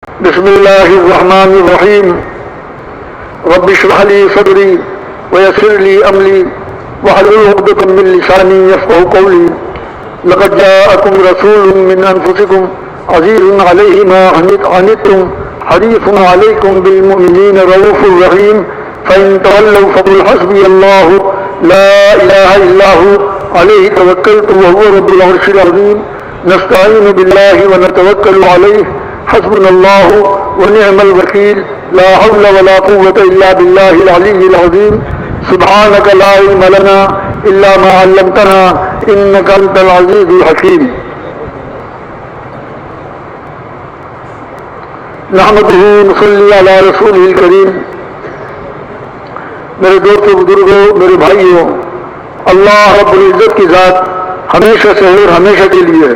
بسم الله الرحمن الرحيم رب اشرح لي صدري ويسر لي أمري واحلل عقدة من لساني يفقهوا قولي لقد جاءكم رسول من أنفسكم عزيز عليه ما عنتم حريص عليكم بالمؤمنين رؤوف رحيم فإن تولوا فقل حسبي الله لا إله إلا هو عليه توكلت وهو رب العرش العظيم نستعين بالله ونتوكل عليه حسبنا الله ونعم الوكيل لا حول ولا قوة إلا بالله العلي العظيم سبحانك لا علم لنا إلا ما علمتنا إنك أنت العزيز الحكيم نحمده ونصلي على رسوله الكريم. میرے دوستوں بزرگوں میرے بھائیوں، اللہ رب العزت کی ذات ہمیشہ سے اور ہمیشہ کے لیے ہے.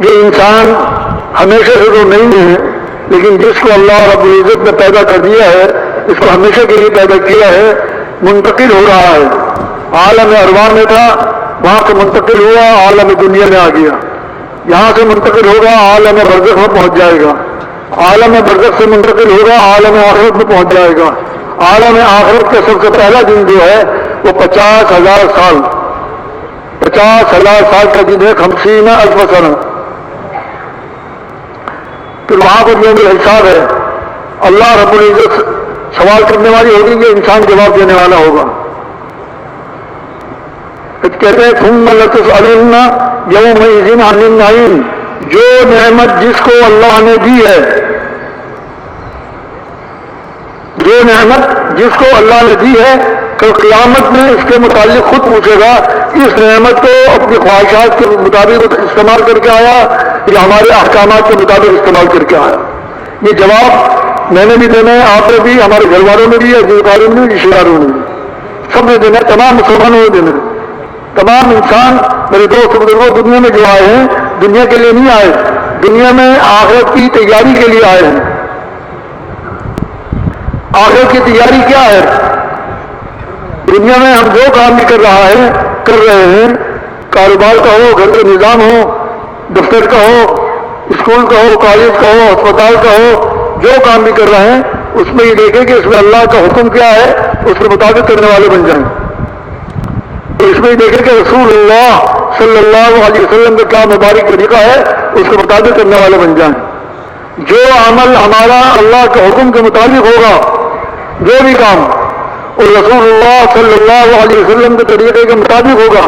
یہ انسان ہمیشہ سے تو نہیں ہے، لیکن جس کو اللہ رب العزت نے پیدا کر دیا ہے اس کو ہمیشہ کے لیے پیدا کیا ہے. منتقل ہو رہا ہے، عالم ارواح میں تھا وہاں سے منتقل ہوا عالم دنیا میں آ گیا، یہاں سے منتقل ہوگا عالم برزخ میں پہنچ جائے گا، عالم برزخ سے منتقل ہوگا عالم آخرت میں پہنچ جائے گا. عالم آخرت کا سب سے پہلا دن جو ہے وہ 50,000 سال 50,000 سال کا دن ہے، 50,000 سنہ. پھر وہاں پر یوم الحساب ہے، اللہ رب العزت سوال کرنے والی ہوگی کہ انسان جواب دینے والا ہوگا. کہتے ہیں ثم لتسألن یومئذ عن النعیم، جو نعمت جس کو اللہ نے دی ہے، جو نعمت جس کو اللہ نے دی ہے تو قیامت میں اس کے متعلق خود پوچھے گا اس نعمت کو اپنی خواہشات کے مطابق استعمال کر کے آیا یا ہمارے احکامات کے مطابق استعمال کر کے آیا. یہ جواب میں نے بھی دینا ہے، آپ نے بھی، ہمارے گھر والوں نے بھی، عزیزداروں نے بھی، رشتے داروں نے بھی، سب نے دینا ہے، تمام مسلمانوں نے دینا ہے. تمام انسان میرے دوست بزرگوں دنیا میں جو آئے ہیں دنیا کے لیے نہیں آئے، دنیا میں آخرت کی تیاری کے لیے آئے ہیں. آخرت کی تیاری کیا ہے؟ دنیا میں ہم جو کام بھی کر رہے ہیں، کاروبار کا ہو، گھر کا نظام ہو، دفتر کا ہو، اسکول کا ہو، کالج کا ہو، اسپتال کا ہو، جو کام بھی کر رہے ہیں اس میں یہ دیکھیں کہ اس میں اللہ کا حکم کیا ہے اس کے مطابق کرنے والے بن جائیں. اس میں یہ دیکھیں کہ رسول اللہ صلی اللہ علیہ وسلم کا کیا مبارک طریقہ ہے اس کے مطابق کرنے والے بن جائیں. جو عمل ہمارا اللہ کے حکم کے مطابق ہوگا، جو بھی کام اور رسول اللہ صلی اللہ علیہ وسلم کے طریقے کے مطابق ہوگا،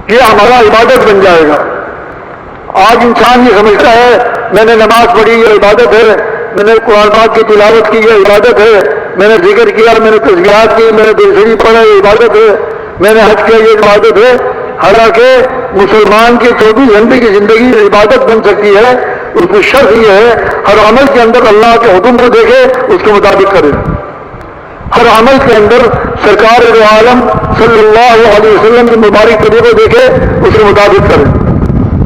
یہ ہمارا عبادت بن جائے گا. آج انسان یہ سمجھتا ہے میں نے نماز پڑھی یہ عبادت ہے، میں نے قرآن پاک کی تلاوت کی یہ عبادت ہے، میں نے ذکر کیا، میں نے تسبیحات کی، میں نے درود شریف پڑھا یہ عبادت ہے، میں نے حج کیا یہ عبادت ہے. حالانکہ مسلمان کی 24 گھنٹے کی زندگی عبادت بن سکتی ہے. اس کی شرط یہ ہے ہر عمل کے اندر اللہ کے حکم کو دیکھے اس کے مطابق کرے، ہر عمل کے اندر سرکار دو عالم صلی اللہ علیہ وسلم کے مبارک طریقے دیکھے اس کے مطابق کرے،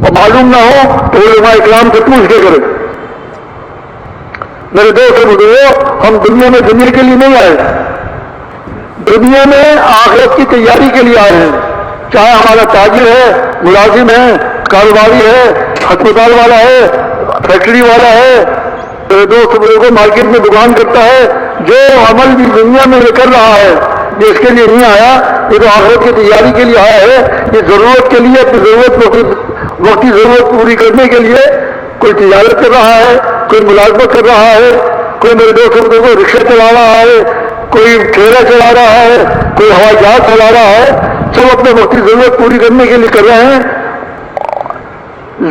اور معلوم نہ ہو تو علماء اکرام سے پوچھ کے کرے. میرے دوست بزرگوں، ہم دنیا میں دنیا کے لیے نہیں آئے، دنیا میں آخرت کی تیاری کے لیے آئے ہیں. چاہے ہمارا تاجر ہے، ملازم ہے، کاروباری ہے، ہسپتال والا ہے، فیکٹری والا ہے، میرے دوست بزرگوں مارکیٹ میں دکان کرتا ہے، جو عمل بھی دنیا میں یہ کر رہا ہے یہ اس کے لیے نہیں آیا، یہ تو آخرت کی تیاری کے لیے آیا ہے. یہ ضرورت کے لیے اپنی وقتی ضرورت پوری کرنے کے لیے کوئی تجارت کر رہا ہے، کوئی ملازمت کر رہا ہے، کوئی میرے دوست بزرگوں رکشہ چلا رہا ہے، کوئی ٹھیلا چلا رہا ہے، کوئی ہوائی جہاز چلا رہا ہے. سب اپنے وقتی ضرورت پوری کرنے کے لیے کر رہے ہیں.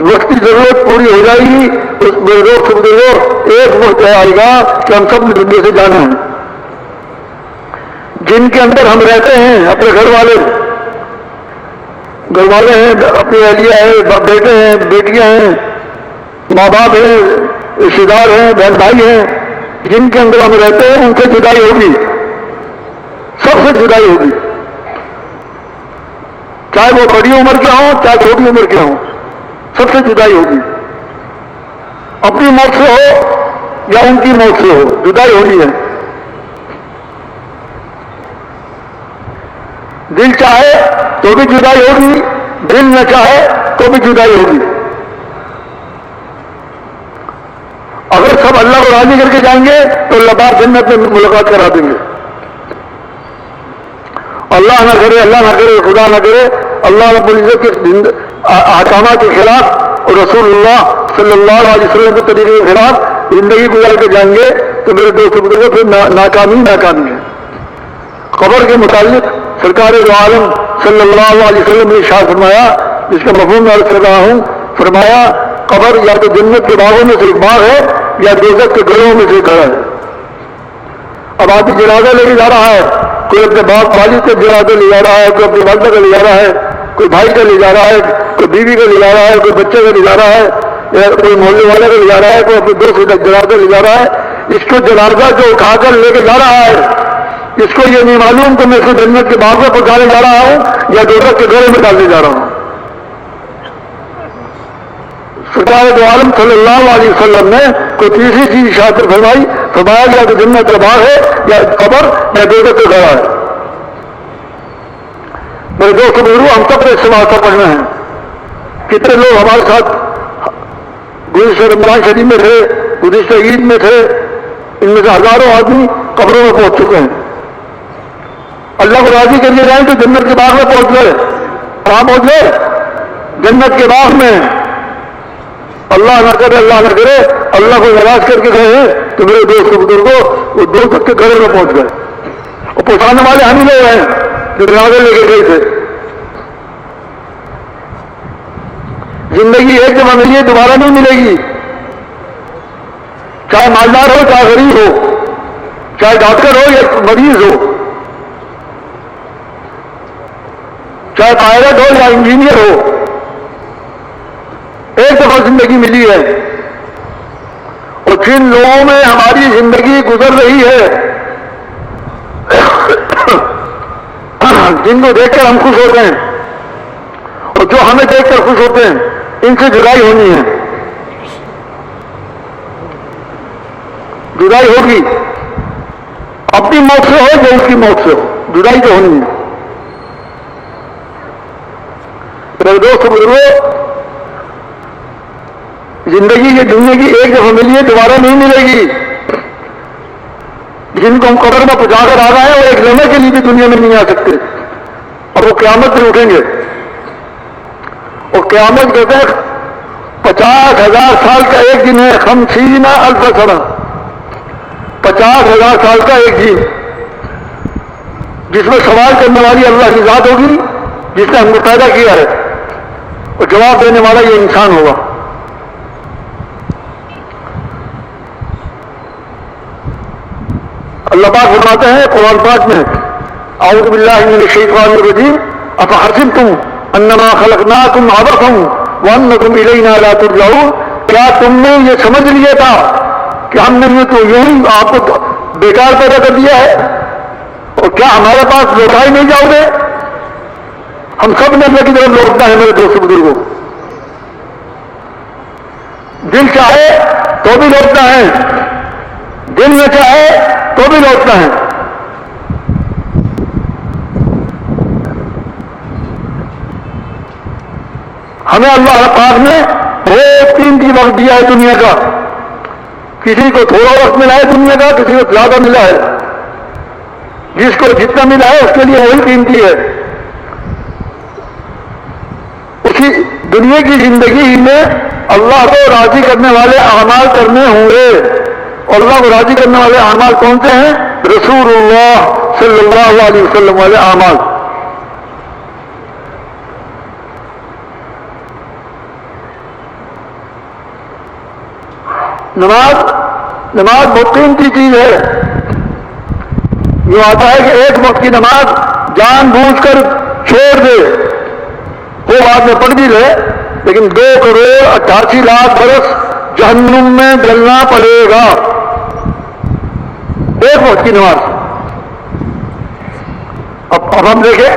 وقتی ضرورت پوری ہو جائے گی میرے دوست بزرگوں ایک وقت آئے گا کہ ہم سب نے دنیا سے جانا ہے. جن کے اندر ہم رہتے ہیں اپنے گھر والے ہیں، اپنی اہلیہ ہیں، بیٹے ہیں، بیٹیاں ہیں، ماں باپ ہیں، رشتے دار ہیں، بہن بھائی ہیں، جن کے اندر ہم رہتے ہیں ان سے جدائی ہوگی، سب سے جدائی ہوگی. چاہے وہ بڑی عمر کے ہوں چاہے چھوٹی عمر کے ہوں، سب سے جدائی ہوگی. اپنی موت سے ہو یا ان کی موت سے ہو جدائی ہونی ہے. دل چاہے تو بھی جدائی ہوگی، دل نہ چاہے تو بھی جدائی ہوگی. اگر سب اللہ کو راضی کر کے جائیں گے تو اللہ پاک جنت میں ملاقات کرا دیں گے. اللہ نہ کرے، اللہ نہ کرے، خدا نہ کرے، اللہ رب العزت کے احکامات کے خلاف اور رسول اللہ صلی اللہ علیہ وسلم کے طریقے کے خلاف زندگی گزار کے جائیں گے تو میرے دوست بزرگوں پھر ناکامی ہے. قبر کے متعلق سرکار دو عالم صلی اللہ علیہ وسلم نے ارشاد فرمایا، جس کا مفہوم میں عرض کر رہا ہوں، فرمایا قبر یا تو جنت کے باغوں میں سے ایک باغ ہے یا دوزخ کے گڑھوں میں سے ایک گڑھا ہے. اب آدمی جنازہ لے کے جا رہا ہے، کوئی اپنے باپ والد کا جنازہ لے جا رہا ہے، کوئی اپنے والدہ کا لے جا رہا ہے، کوئی بھائی کا لے جا رہا ہے، کوئی بیوی کا لے جا رہا ہے، کوئی بچے کا لے جا رہا ہے، یا کوئی محلے والے کا لے جا رہا ہے، کوئی اپنے دوست کا جنازہ لے جا رہا ہے. اس کو جنازہ جو اٹھا کر لے کے جا رہا ہے، اس کو یہ نہیں معلوم کہ میں اس کو جنت کے باغ میں پہنچانے جا رہا ہوں یا دوزخ کے گڑھے میں ڈالنے جا رہا ہوں. سرکار دو عالم صلی اللہ علیہ وسلم نے کوئی تیسری چیز ارشاد فرمائی، فرمایا یا تو جنت کا باغ ہے یا قبر یا دوزخ کا گڑھا ہے. میرے دوست بزرگوں، ہم سب نے اس سے واسطہ پڑھنا ہے. کتنے لوگ ہمارے ساتھ گزشتہ رمضان شریف میں تھے، گزشتہ عید میں تھے، ان میں سے ہزاروں آدمی قبروں میں پہنچ چکے ہیں. اللہ کو راضی کر کے جائیں تو جنت کے باغ میں پہنچ گئے. کہاں پہنچ گئے؟ جنت کے باغ میں. اللہ نہ کرے، اللہ نہ کرے، اللہ کو ناراض کر کے گئے ہیں تو میرے دوست بزرگوں وہ دوزخ کے گڑھے میں پہنچ گئے. اور پہنچانے والے ہم ہی لوگ ہیں جو جنازے لے کے گئے تھے. زندگی ایک دفعہ ملی ہے، دوبارہ نہیں ملے گی. چاہے مالدار ہو، چاہے غریب ہو، چاہے ڈاکٹر ہو یا مریض ہو، چاہے پائلٹ ہو یا انجینئر ہو، ایک دفعہ زندگی ملی ہے. اور جن لوگوں میں ہماری زندگی گزر رہی ہے، جن کو دیکھ کر ہم خوش ہوتے ہیں اور جو ہمیں دیکھ کر خوش ہوتے ہیں، ان سے جدائی ہونی ہے. جدائی ہوگی، اپنی موت سے ہو یا اس کی موت سے ہو، جدائی تو ہونی ہے. میرے دوست بزرگوں، زندگی کی دنیا کی ایک دفعہ ملی ہے، دوبارہ نہیں ملے گی. جن کو ہم قبر میں پہنچا کر آ رہے ہیں وہ ایک لمحے کے لیے بھی دنیا میں نہیں آ سکتے اور وہ قیامت میں اٹھیں گے. اور قیامت کہتے ہیں 50,000 سال کا ایک دن ہے. 50,000 سنہ، 50,000 سال کا ایک دن، جس میں سوال کرنے والی اللہ کی ذات ہوگی جس نے ہم کو پیدا کیا ہے، اور جواب دینے والا یہ انسان ہوگا. اللہ پاک فرماتے ہیں قرآن پاک میں، اعوذ باللہ من الشیطان الرجیم، افحسبتم انما خلقناکم عبثا وانکم الینا لا ترجعون. کیا تم نے یہ سمجھ لیا تھا کہ ہم نے تو یوں آپ کو بیکار پیدا کر دیا ہے اور کیا ہمارے پاس لوٹا ہی نہیں جاؤ گے؟ ہم سب نے اللہ کی طرف لوٹنا ہے. میرے دوست بزرگوں، دل چاہے تو بھی لوٹنا ہے، دل نہ چاہے تو بھی لوٹنا ہے. ہمیں اللہ پاک نے بہت قیمتی وقت دیا ہے دنیا کا. کسی کو تھوڑا وقت ملا ہے دنیا کا، کسی کو زیادہ ملا ہے. جس کو جتنا ملا ہے اس کے لیے وہی قیمتی ہے. اسی دنیا کی زندگی میں اللہ کو راضی کرنے والے اعمال کرنے ہوں گے. اور اللہ کو راضی کرنے والے اعمال کون سے ہیں؟ رسول اللہ صلی اللہ علیہ وسلم والے اعمال. نماز بہت قیمتی چیز ہے. یہ آتا ہے کہ ایک وقت کی نماز جان بوجھ کر چھوڑ دے، وہ بعد میں پڑھ بھی لے، لیکن 2,88,00,000 برس جہنم میں جلنا پڑے گا ایک وقت کی نماز. اب ہم دیکھیں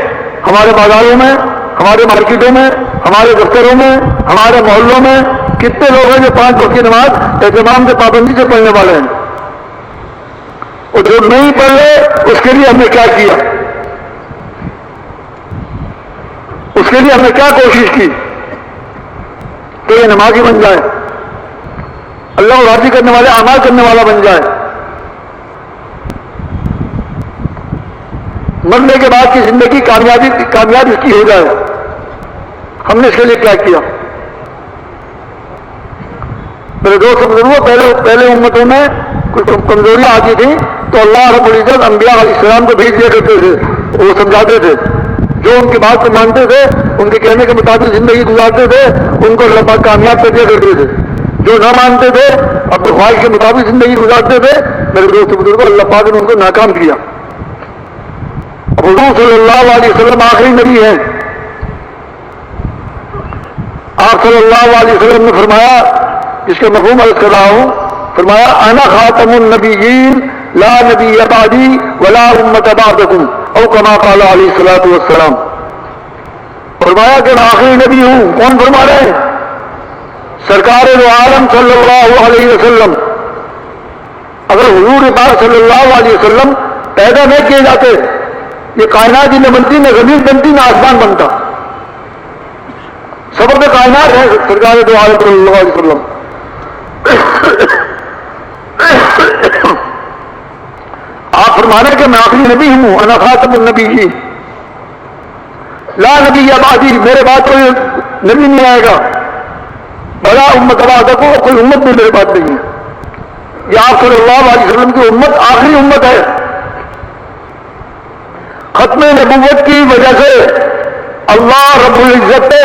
ہمارے بازاروں میں، ہمارے مارکیٹوں میں، ہمارے دفتروں میں، ہمارے محلوں میں کتنے لوگ ہیں جو 5 وقت کی نماز اہتمام سے پابندی سے پڑھنے والے ہیں. اور جو نہیں پڑھ رہے اس کے لیے ہم نے کیا کیا، اس کے لیے ہم نے کیا کوشش کی کہ یہ نمازی بن جائے. اللہ کو راضی کرنے والے اعمال کرنے والا بن جائے. مرنے کے بعد کی زندگی کامیاب اس کی ہو جائے. ہم نے اس کے لیے کیا کیا؟ میرے دوست بزرگوں، پہلے امتوں میں کچھ کمزوریاں آتی تھیں تو اللہ رب العزت انبیاء علیہ السلام کو بھیج دیا کرتے تھے، وہ سمجھاتے تھے. جو ان کی بات کو مانتے تھے، ان کے کہنے کے مطابق زندگی گزارتے تھے، ان کو اللہ پاک کامیاب کر دیا کرتے تھے. جو نہ مانتے تھے، اپنے خواہش کے مطابق زندگی گزارتے تھے، میرے دوست بزرگوں، اللہ پاک نے ان کو ناکام کیا. حضور صلی اللہ علیہ وسلم آخری نبی ہیں. آپ صلی اللہ علیہ وسلم نے فرمایا، جس کے مفہوم عرض کر رہا ہوں، فرمایا انا خاتم النبیین لا نبی بعدی ولا امت بعدکم او کما قال علیہ الصلوۃ والسلام. فرمایا کہ میں آخری نبی ہوں. کون فرما رہے ہیں؟ سرکار دو عالم صلی اللہ علیہ وسلم. اگر حضور پاک صلی اللہ علیہ وسلم پیدا نہ کیے جاتے، یہ کائنات ہی نہ بنتی، نہ زمین بنتی، نہ آسمان بنتا. سبب کائنات ہے سرکار دو عالم صلی اللہ علیہ وسلم. آپ فرمانے کہ میں آخری نبی ہوں، انا خاتم النبیین لا نبی بعدی، میرے بعد کوئی نبی نہیں آئے گا. بڑا امت بعدکم، کوئی امت بھی میرے بعد نہیں ہے. یہ آپ صلی اللہ علیہ وسلم کی امت آخری امت ہے. ختم نبوت کی وجہ سے اللہ رب العزت نے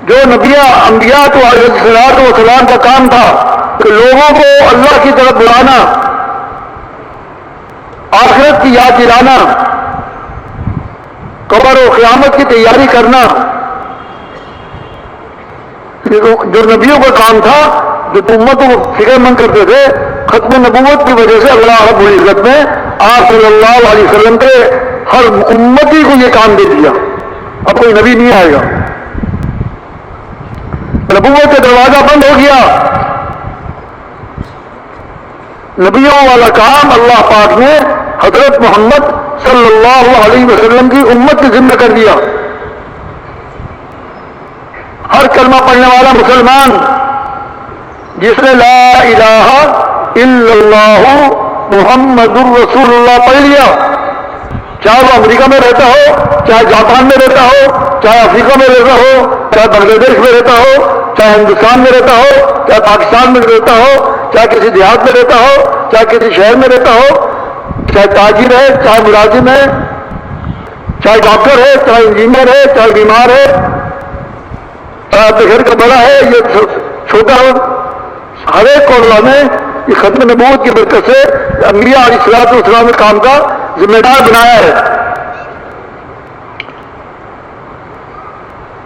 جو انبیاء تو علیہ الصلوۃ والسلام کا کام تھا کہ لوگوں کو اللہ کی طرف بلانا، آخرت کی یاد دلانا، قبر و قیامت کی تیاری کرنا، جو نبیوں کا کام تھا، جو امتوں کو فکر مند کرتے تھے، ختم نبوت کی وجہ سے اللہ رب العزت نے آپ صلی اللہ علیہ وسلم کے ہر امتی کو یہ کام دے دیا. اب کوئی نبی نہیں آئے گا. نبوت کا دروازہ بند ہو گیا. نبیوں والا کام اللہ پاک نے حضرت محمد صلی اللہ علیہ وسلم کی امت کے ذمہ کر دیا. ہر کلمہ پڑھنے والا مسلمان جس نے لا الہ الا اللہ محمد الرسول اللہ پڑھ لیا، چاہے وہ امریکہ میں رہتا ہو، چاہے جاپان میں رہتا ہو، چاہے افریقہ میں رہتا ہو، چاہے بنگلہ دیش میں رہتا ہو، چاہے ہندوستان میں رہتا ہو، چاہے پاکستان میں رہتا ہو، چاہے کسی دیہات میں رہتا ہو، چاہے کسی شہر میں رہتا ہو، چاہے تاجر ہے، چاہے ملازم ہے، چاہے ڈاکٹر ہے، چاہے انجینئر ہے، چاہے بیمار ہے، چاہے اپنے گھر کا بڑا ہے یا چھوٹا ہو، ہر ایک کو اللہ نے یہ ختم نبوت کی برکت سے انبیاء علیہ الصلوۃ والسلام کے کام کا ذمہ دار بنایا ہے.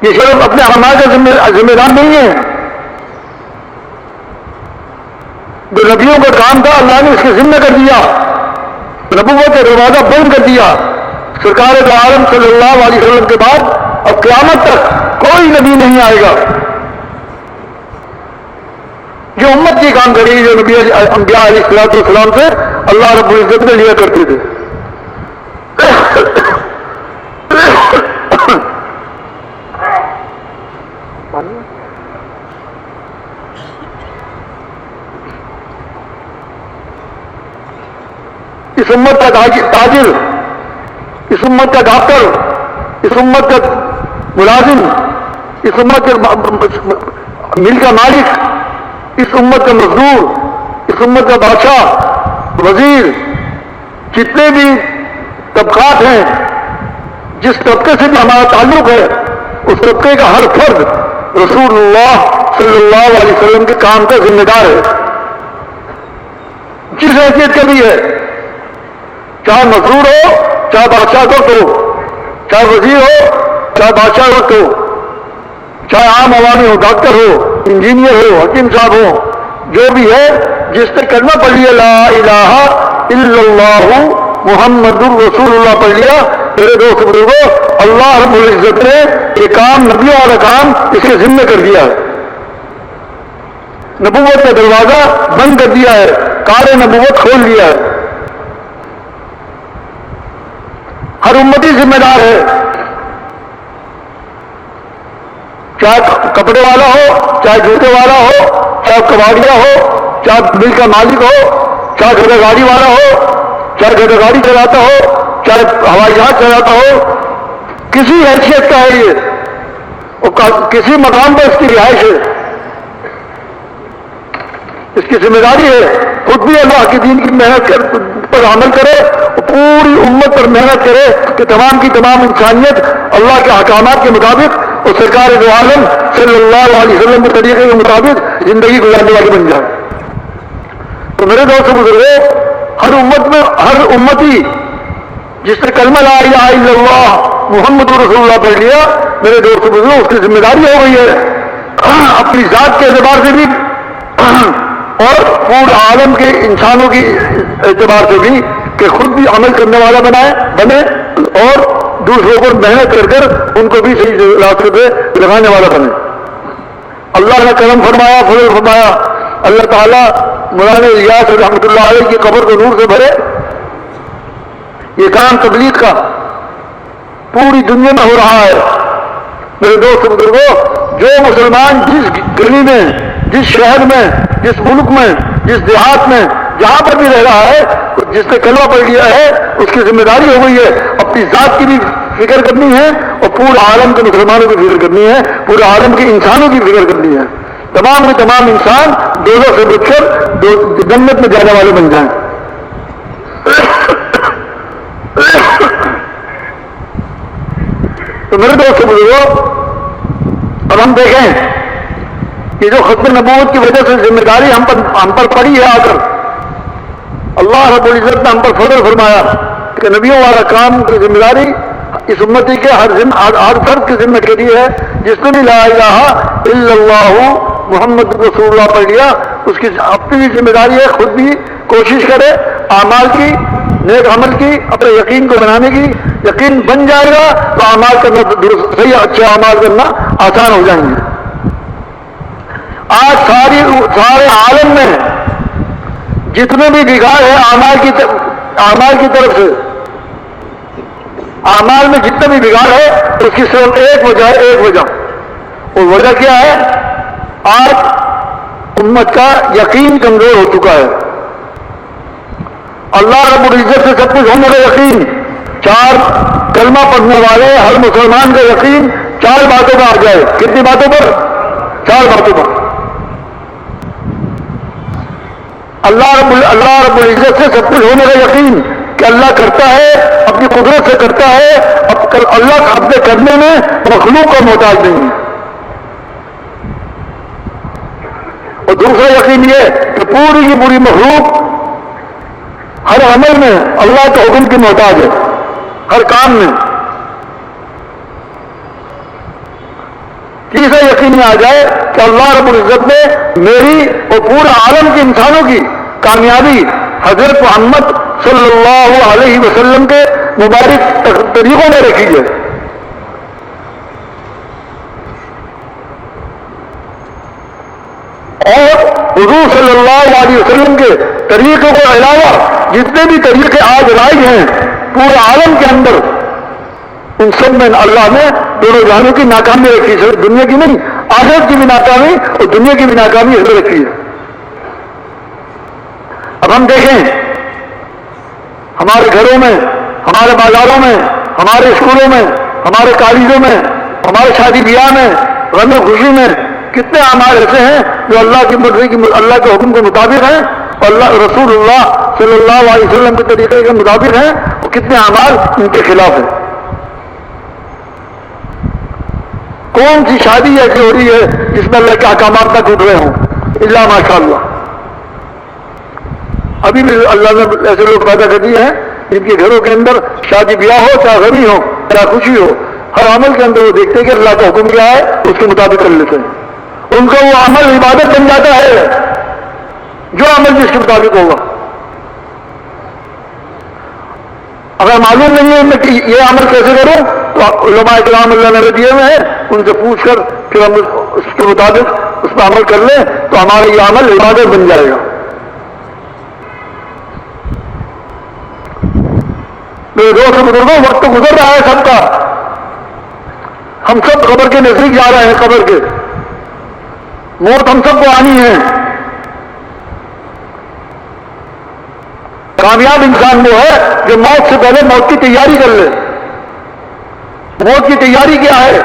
یہ صرف اپنے اعمال کا ذمہ دار نہیں ہے. جو نبیوں کا کام تھا اللہ نے اس کے ذمہ کر دیا، نبوت کا دروازہ بند کر دیا. سرکار دو عالم صلی اللہ علیہ وسلم کے بعد اب قیامت تک کوئی نبی نہیں آئے گا جو امت کی کام کرے گی، جو نبی انبیاء علیہ الصلوۃ والسلام سے اللہ رب العزت نے لیا کرتے تھے. اس امت کا تاجر، اس امت کا ڈاکٹر، اس امت کا ملازم، اس امت کے مل کا مالک، اس امت کا مزدور، اس امت کا بادشاہ، وزیر، جتنے بھی طبقات ہیں، جس طبقے سے بھی ہمارا تعلق ہے، اس طبقے کا ہر فرد رسول اللہ صلی اللہ علیہ وسلم کے کام کا ذمہ دار ہے، جس حیثیت کا بھی ہے. چاہے مزدور ہو، چاہے بادشاہ وقت ہو، چاہے وزیر ہو، چاہے بادشاہ وقت ہو، چاہے عام عوامی ہو، ڈاکٹر ہو، انجینئر ہو، حکیم صاحب ہو، جو بھی ہے، جس نے کلمہ پڑھ لیا لا الہ الا اللہ محمد الرسول اللہ پڑھ لیا، میرے دوست بزرگوں، اللہ رب العزت نے یہ کام، نبیوں والا کام اس کے ذمہ کر دیا ہے. نبوت کا دروازہ بند کر دیا ہے، کار نبوت کھول دیا ہے. ہر امتی ذمہ دار ہے، چاہے کپڑے والا ہو، چاہے جوتے والا ہو، چاہے کباڑیا ہو، چاہے مل کا مالک ہو، چاہے گھر گاڑی والا ہو، چاہے گھر گاڑی چلاتا ہو، چاہے ہوائی جہاز چلاتا ہو، کسی حیثیت کا ہے یہ، اور کسی مقام پر اس کی رہائش ہے، اس کی ذمہ داری ہے خود بھی اللہ کے دین کی محنت پر عمل کرے اور پوری امت پر محنت کرے کہ تمام کی تمام انسانیت اللہ کے احکامات کے مطابق اور سرکار دو عالم صلی اللہ علیہ وسلم کے طریقے کے مطابق زندگی گزارنے والے بن جائے۔ تو میرے دوست بزرگوں، ہر امت میں ہر امتی جس نے کلمہ لا الہ الا اللہ محمد رسول اللہ پڑھ لیا، میرے دوست بزرگوں، اس کی ذمہ داری ہو گئی ہے اپنی ذات کے اعتبار سے بھی اور پورے عالم کے انسانوں کی اعتبار سے بھی کہ خود بھی عمل کرنے والا بنے اور دوسروں کو محنت کر کر ان کو بھی صحیح راستے پہ لگانے والا بنے۔ اللہ نے کرم فرمایا، فضل فرمایا، اللہ تعالیٰ مولانا الیاس رحمۃ اللہ علیہ کی قبر کو نور سے بھرے۔ یہ کام تبلیغ کا پوری دنیا میں ہو رہا ہے۔ میرے دوست بزرگوں، جو مسلمان جس گلی میں، جس شہر میں، جس ملک میں، جس دیہات میں، جہاں پر بھی رہ رہا ہے، جس نے کلمہ پڑھ لیا ہے، اس کی ذمہ داری ہو گئی ہے اپنی ذات کی بھی فکر کرنی ہے اور پورے عالم کے مسلمانوں کی فکر کرنی ہے، پورے عالم کے انسانوں کی فکر کرنی ہے۔ تمام کے تمام انسان دوزخ سے بچ کر جنت میں جانے والے بن جائیں۔ تو میرے دوست بزرگوں، اب ہم دیکھیں کہ جو ختم نبوت کی وجہ سے ذمہ داری ہم پر پڑی ہے، آ کر اللہ رب العزت نے ہم پر فضل فرمایا کہ نبیوں والا کام کی ذمہ داری اس امتی کے ہر فرد کی ذمہ کے لیے ہے۔ جس نے بھی لا الہ الا اللہ محمد رسول اللہ پڑھ لیا، اس کی اپنی بھی ذمہ داری ہے، خود بھی کوشش کرے اعمال کی، نیک عمل کی، اپنے یقین کو بنانے کی۔ یقین بن جائے گا تو اعمال کرنا صحیح اچھے اعمال کرنا آسان ہو جائیں گے۔ آج سارے عالم میں جتنے بھی بگاڑ ہے اعمال کی طرف سے، اعمال میں جتنے بھی بگاڑ ہے اس کی صرف ایک وجہ ہے، ایک وجہ، اور وجہ کیا ہے؟ آج امت کا یقین کمزور ہو چکا ہے۔ اللہ رب العزت سے سب کچھ ہونے کا یقین، چار کلمہ پڑھنے والے ہر مسلمان کا یقین چار باتوں پر آ جائے۔ کتنی باتوں پر؟ چار باتوں پر۔ اللہ رب العزت سے سب کچھ ہونے کا یقین کہ اللہ کرتا ہے، اپنی قدرت سے کرتا ہے، اللہ اپنے کرنے میں مخلوق کا محتاج نہیں ہے۔ اور دوسرا یقین یہ کہ پوری کی پوری مخلوق ہر عمل میں اللہ کے حکم کی محتاج ہے، ہر کام میں۔ تیسرا یقین میں آ جائے کہ اللہ رب العزت نے میری اور پورے عالم کے انسانوں کی کامیابی حضرت محمد صلی اللہ علیہ وسلم کے مبارک طریقوں میں رکھی ہے۔ اور حضور صلی اللہ علیہ وسلم کے طریقوں کے علاوہ جتنے بھی طریقے آج رائج ہیں پورے عالم کے اندر، ان سب میں اللہ نے دونوں جہانوں کی ناکامی رکھی، صرف دنیا کی نہیں، آخرت کی بھی ناکامی اور دنیا کی بھی ناکامی حضرت رکھی ہے۔ اب ہم دیکھیں ہمارے گھروں میں، ہمارے بازاروں میں، ہمارے اسکولوں میں، ہمارے کالجوں میں، ہمارے شادی بیاہ میں، غم و خوشی میں کتنے اعمال ایسے ہیں جو اللہ کی مرضی کی، اللہ کے حکم کے مطابق ہیں اور اللہ رسول اللہ صلی اللہ علیہ وسلم کے طریقے کے مطابق ہیں، اور کتنے اعمال ان کے خلاف ہیں۔ کون سی شادی ایسی ہو رہی ہے جس میں اللہ کے احکامات نہ ٹوٹ رہے ہوں؟ اللہ ماشاء اللہ، ابھی بھی اللہ نے ایسے لوگ پیدا کر دیے ہیں جن کے گھروں کے اندر شادی بیاہ ہو، چاہے غمی ہو، چاہے خوشی ہو، ہر عمل کے اندر وہ دیکھتے ہیں کہ اللہ کا حکم کیا ہے، اس کے مطابق کر لیتے ہیں۔ ان کا وہ عمل عبادت بن جاتا ہے، جو عمل جس کے مطابق ہوگا۔ اگر معلوم نہیں ہے میں کہ یہ عمل کیسے کروں تو علماء کرام اللہ نے دیے ہوئے ہیں، ان سے پوچھ کر پھر ہم اس کے مطابق اس پہ عمل کر لیں تو ہمارا یہ عمل عبادت بن جائے گا۔ میرے دوست بزرگوں، وقت تو گزر رہا ہے سب کا، ہم سب قبر کے نزدیک جا رہے ہیں، قبر کے موت ہم سب کو آنی ہے۔ کامیاب انسان وہ ہے جو موت سے پہلے موت کی تیاری کر لے. موت کی تیاری کیا ہے؟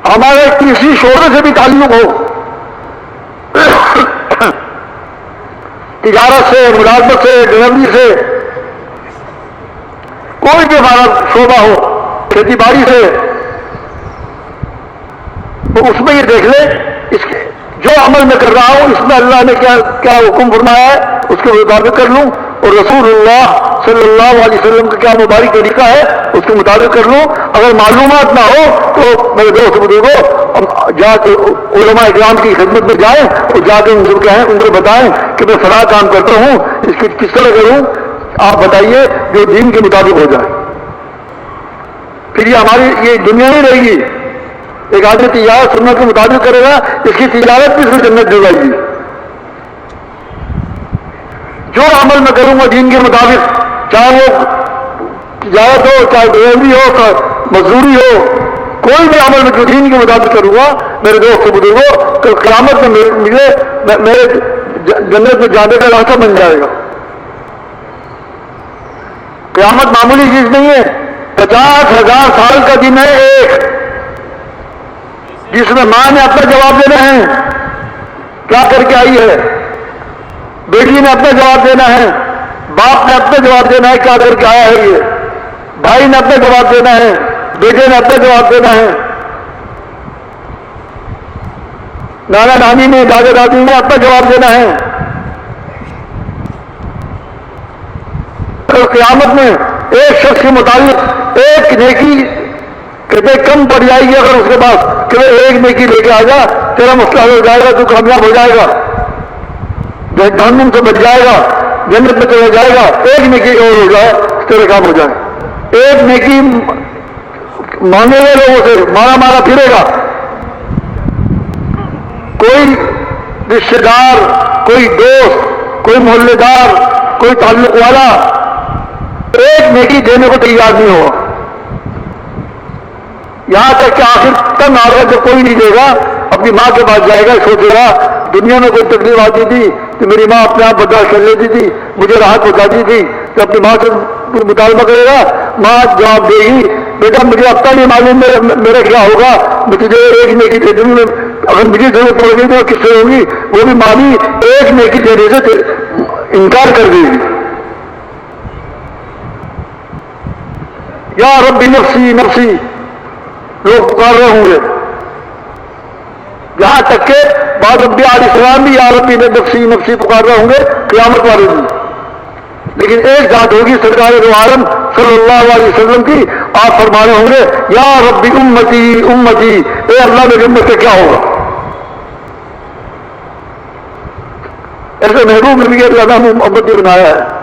ہمارے کسی شعبے سے بھی تعلق ہو، تجارت سے، ملازمت سے، ڈلیوری سے، کوئی بھی ہمارا شعبہ ہو، کھیتی باڑی سے، تو اس میں یہ دیکھ لے اس کے جو عمل میں کر رہا ہوں اس میں اللہ نے کیا حکم فرمایا ہے اس کے مطابق کر لوں، اور رسول اللہ صلی اللہ علیہ وسلم کا کیا مبارک طریقہ ہے اس کے مطابق کر لوں. اگر معلومات نہ ہو تو میرے دوست بزرگوں جا کے علماء اکرام کی خدمت میں جائیں اور جا کے ان سے کہیں، ان کو بتائیں کہ میں فلاں کام کرتا ہوں، اس کی کس طرح کروں، آپ بتائیے جو دین کے مطابق ہو جائے. پھر یہ ہماری یہ دنیا نہیں رہے گی. ایک آدمی تجارت سنت کے مطابق کرے گا، اس کی تجارت بھی اس کو جنت دے جائے گی. جو عمل میں کروں گا دین کے مطابق، چاہے وہ تجارت ہو، چاہے ڈلیوری ہو، مزدوری ہو، کوئی بھی عمل میں جو دین کے مطابق کروں گا میرے دوست بزرگوں تو قیامت میں ملے میرے جنت میں جانے کا راستہ بن جائے گا. قیامت معمولی چیز نہیں ہے. 50,000 سال کا دن ہے ایک، جس میں ماں نے اپنا جواب دینا ہے کیا کر کے آئی ہے، بیٹی نے اپنا جواب دینا ہے، باپ نے اپنا جواب دینا ہے کیا کر کے آیا ہے، یہ بھائی نے اپنا جواب دینا ہے، بیٹے نے اپنا جواب دینا ہے، نانا نانی نے، دادا دادی نے اپنا جواب دینا ہے. تو قیامت میں ایک شخص کے مطابق ایک نیکی کہتے کم پڑ جائے گی، اگر اس کے پاس کہ ایک نیکی لے کے آ جا تیرا مسئلہ ہو جائے گا، تو کامیاب ہو جائے گا، جہنم سے بچ جائے گا، جنت میں چلا جائے گا. ایک نیکی اور ہو جائے تیرے کام ہو جائے. ایک نیکی مانگے گئے لوگوں سے مارا پھرے گا. کوئی رشتے دار، کوئی دوست، کوئی محلے دار، کوئی تعلق والا ایک نیکی دینے کو تیار نہیں ہوگا. یہاں تک کہ آخر تن آ کر جب کوئی نہیں دے گا اپنی ماں کے پاس جائے گا، سوچے گا دنیا میں کوئی تکلیف آتی تھی تو میری ماں اپنے آپ برداشت کر لیتی تھی، مجھے راحت پہنچاتی تھی، تو اپنی ماں سے مطالبہ کرے گا، ماں جواب دے گی بیٹا مجھے اب تک نہیں معلوم میرا کیا ہوگا، میں تجھے ایک نیکی دے دوں، اگر مجھے ضرورت پڑ گئی تو کس سے ہوگی، وہ بھی مالی ایک نیکی دینے سے انکار کر دے گی. یا ربی نفسی نفسی لوگ پکار رہے ہوں گے، یہاں تک کہ بعض انبیاء علیہ السلام بھی یا ربی نفسی نفسی پکار رہے ہوں گے قیامت والے دن. لیکن ایک ذات ہوگی سرکار دو عالم صلی اللہ علیہ وسلم کی، آپ فرمانے ہوں گے یا ربی امتی امتی، اے اللہ میری امت سے کیا ہوگا. ایسے محبوب نبی اللہ نے امتی بنایا ہے.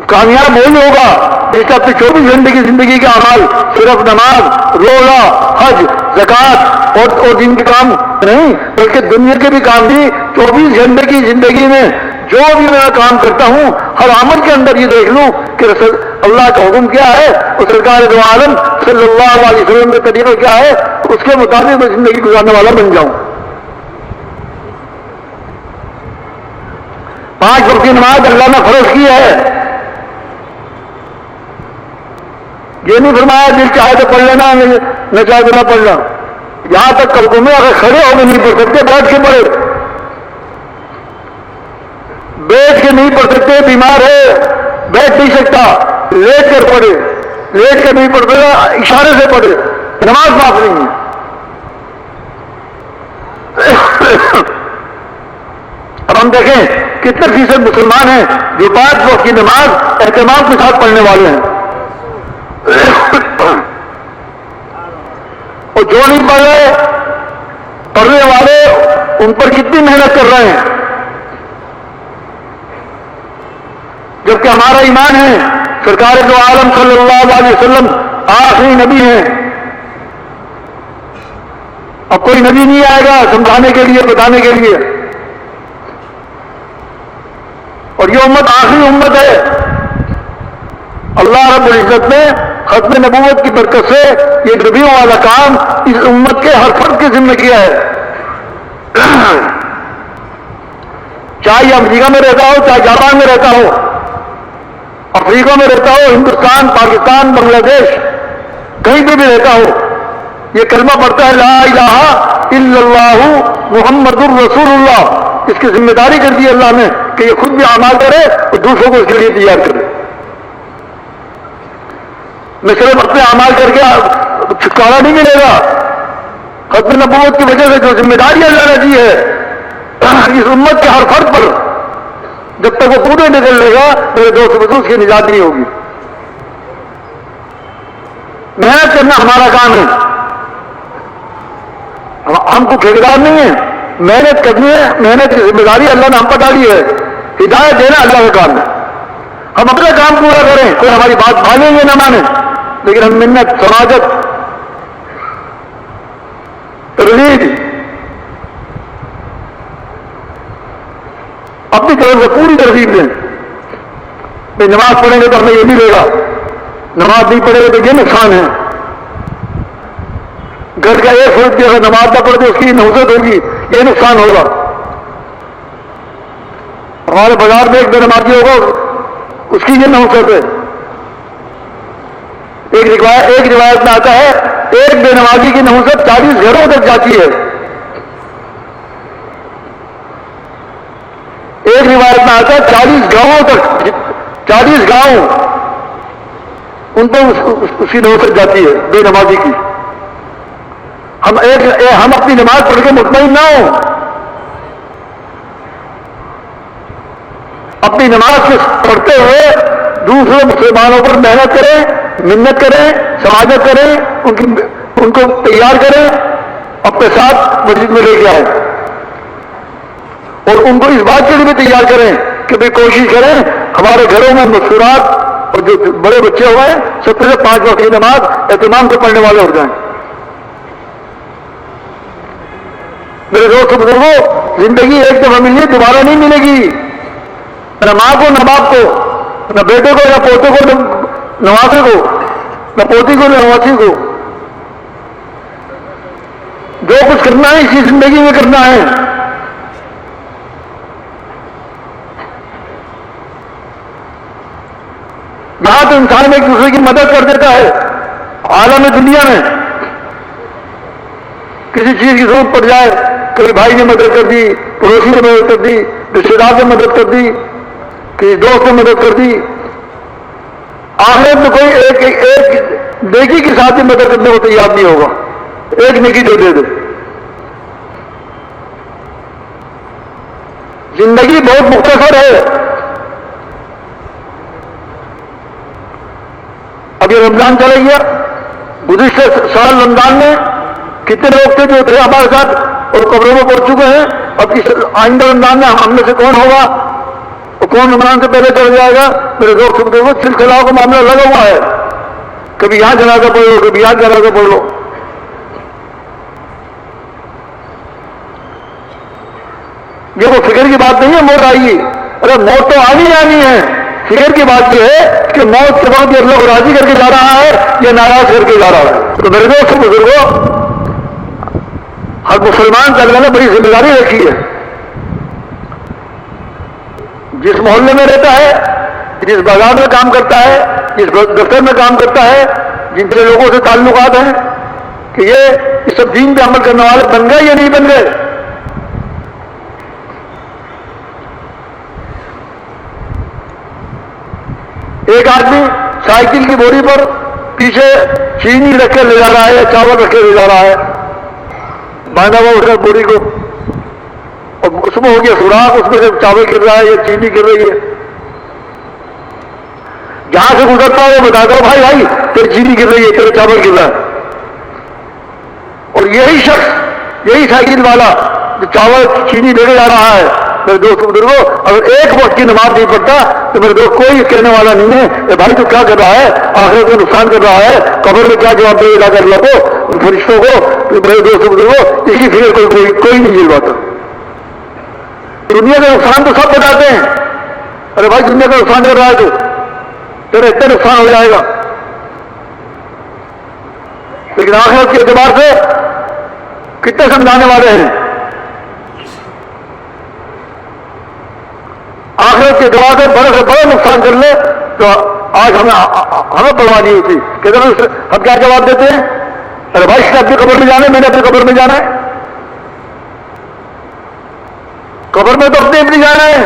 کامیاب وہی ہوگا جس کا اپنی 24 گھنٹے کی زندگی کے اعمال صرف نماز، روزہ، حج، زکوٰۃ اور دین کے کام نہیں بلکہ دنیا کے بھی کام بھی 24 گھنٹے کی زندگی میں جو بھی میں کام کرتا ہوں ہر عمل کے اندر یہ دیکھ لوں کہ رسول اللہ کا حکم کیا ہے اور سرکار دو عالم صلی اللہ علیہ وسلم کا طریقہ کیا ہے، اس کے مطابق میں زندگی گزارنے والا بن جاؤں. 5 وقت کی نماز اللہ نے فرض کی ہے. یہ نہیں فرمایا دل چاہے تو پڑھ لینا، نہ چاہے تو نہ پڑھنا. یہاں تک کبھی میں اگر کھڑے ہو کے نہیں پڑھ سکتے بیٹھ کے پڑھے، بیٹھ کے نہیں پڑھ سکتے، بیمار ہے بیٹھ نہیں سکتا لیٹ کر پڑھے، لیٹ کر نہیں پڑھ سکتا اشارے سے پڑھے، نماز معاف نہیں ہے. اب ہم دیکھیں کتنے فیصد مسلمان ہیں جو 5 وقت کی نماز اہتمام کے ساتھ پڑھنے والے ہیں، اور جو نہیں پڑھ رہے پڑھنے والے ان پر کتنی محنت کر رہے ہیں. جبکہ ہمارا ایمان ہے سرکار دو عالم صلی اللہ علیہ وسلم آخری نبی ہیں. اب کوئی نبی نہیں آئے گا سمجھانے کے لیے، بتانے کے لیے، اور یہ امت آخری امت ہے. اللہ رب العزت نے ختم نبوت کی برکت سے یہ نبیوں والا کام اس امت کے ہر فرد کے ذمہ کیا ہے. چاہے امریکہ میں رہتا ہو، چاہے جاپان میں رہتا ہو، افریقہ میں رہتا ہو، ہندوستان، پاکستان، بنگلہ دیش، کہیں پہ بھی رہتا ہو، یہ کلمہ پڑھتا ہے لا الہ الا اللہ محمد الرسول اللہ. اس کی ذمہ داری کر دی اللہ نے کہ یہ خود بھی اعمال کرے اور دوسروں کو اس کے لیے تیار کرے. میں صرف اپنے اعمال کر کے چھٹکارا نہیں ملے گا. ختم نبوت کی وجہ سے جو ذمہ داری اللہ نے دی ہے اس امت کے ہر فرد پر، جب تک وہ پورے نکل لے گا میرے دوست بزرگ اس کی نجات نہیں ہوگی. محنت کرنا ہمارا کام ہے، ہم کو ٹھیکیدار نہیں ہے. محنت کرنی ہے، محنت کی ذمہ داری اللہ نے ہم پر ڈالی ہے. ہدایت دینا اللہ کا کام ہے. ہم اپنا کام پورا کریں، کوئی ہماری بات مانیں گے نہ مانیں، لیکن ہم منت، سماجت، ترغیب اپنی طرف سے پوری ترغیب دیں. کہ نماز پڑھیں گے تو ہمیں یہ نہیں لے گا، نماز نہیں پڑھے گا تو یہ نقصان ہے. گھر کا یہ سوچ کے اگر نماز نہ پڑھے تو اس کی نحوست ہوگی، یہ نقصان ہوگا. ہمارے بازار میں ایک بے نمازی ہوگا، اس کی یہ نحوست ہے. ایک روایت میں آتا ہے ایک بے نمازی کی نحوست 40 گھروں تک جاتی ہے. ایک روایت میں آتا ہے 40 گاؤں تک، 40 گاؤں ان پہ اس کی نحوست جاتی ہے بے نمازی کی. ہم اپنی نماز پڑھ کے مطمئن نہ ہوں، اپنی نماز سے پڑھتے ہوئے دوسرے مسلمانوں پر محنت کریں، منت کریں، سماجت کریں، ان کو تیار کریں، اپنے ساتھ مسجد میں لے کے آئیں اور ان کو اس بات کے لیے بھی تیار کریں کہ بھی کوشش کریں ہمارے گھروں میں مستورات اور جو بڑے بچے ہوئے ہیں 7 سے 5 وقت کی نماز اہتمام سے پڑھنے والے ہو جائیں. میرے دوست بزرگوں، زندگی ایک دفعہ ملی دوبارہ نہیں ملے گی. نہ ماں کو، نہ باپ کو، نہ بیٹے کو، نہ پوتے کو، نہ نواسے کو، نہ پوتی کو، نہ نواسی کو. جو کچھ کرنا ہے اسی زندگی میں کرنا ہے. یہاں تو انسان ایک دوسرے کی مدد کر دیتا ہے. عالم دنیا میں کسی چیز کی ضرورت پڑ جائے، کبھی بھائی نے مدد کر دی، پڑوسی نے مدد کر دی، رشتے دار نے مدد کر دی، کسی دوست نے مدد کر دی. آخرت میں کوئی ایک نیکی کے ساتھ ہی مدد کرنے کو تیار نہیں ہوگا. ایک نیکی جو دے دے. زندگی بہت مختصر ہے. اب یہ رمضان چلا گیا، گزشتہ سال رمضان میں کتنے لوگ تھے جو تھے ہمارے ساتھ اور قبروں میں پڑ چکے ہیں. اب اس آئندہ رمضان میں ہم میں سے کون ہوگا اور کون رمضان سے پہلے چل جائے گا؟ میرے دوست سلسلہ کا معاملہ لگا ہوا ہے. کبھی یہاں جنازہ پڑھ لو، کبھی یہاں جنازہ پڑھ لو. یہ وہ فکر کی بات نہیں ہے موت آئے گی. ارے موت تو آنی ہے. فکر کی بات یہ ہے کہ موت کے وقت یہ اللہ کو راضی کر کے جا رہا ہے یا ناراض کر کے جا رہا ہے. تو میرے دوست بزرگوں، ہر مسلمان کا اللہ نے بڑی ذمہ داری رکھی ہے. جس محلے میں رہتا ہے، جس بازار میں کام کرتا ہے، جس دفتر میں کام کرتا ہے، جن سے لوگوں سے تعلقات ہیں، کہ یہ اس سب دین پہ عمل کرنے والے بن گئے یا نہیں بن گئے. ایک آدمی سائیکل کی بوری پر پیچھے چینی رکھ کے لے جا رہا ہے یا چاول رکھ کے لے جا رہا ہے، باندھا ہوا اس بوری کو، اور اس میں ہو گیا سوراخ، اس میں سے چاول گر رہا ہے یا چینی گر رہی ہے. جہاں سے گزرتا ہے وہ بتاتا ہوں بھائی بھائی تیری چینی گر رہی ہے، تیرا چاول گر رہا ہے. اور یہی شخص، یہی سائیکل والا جو چاول چینی لے کے جا رہا ہے، میرے دوست بزرگوں، اگر ایک وقت کی نماز نہیں پڑھتا تو میرے دوست کوئی کہنے والا نہیں ہے کہ بھائی تو کیا کر رہا ہے، آخرت میں نقصان کر رہا ہے، قبر میں کیا جواب دے ادا کر لو ان فرشتوں کو. میرے دوست بزرگوں، اسی فکر کوئی نہیں جلواتا. دنیا کا نقصان تو سب بتاتے ہیں، ارے بھائی دنیا کا نقصان کر رہا ہے تو تیرا اتنا نقصان ہو جائے گا. لیکن آخرت کے اعتبار سے کتنے سمجھانے والے ہیں؟ آخرت کے اعتبار سے بڑے سے بڑا نقصان کر لے تو آج ہمیں پرواہ نہیں ہوتی کہ ہم کیا جواب دیتے ہیں؟ ارے بھائی اس نے اپنی قبر میں جانا ہے، میں نے اپنی قبر میں جانا ہے، قبر میں تو اپنی جانا ہے،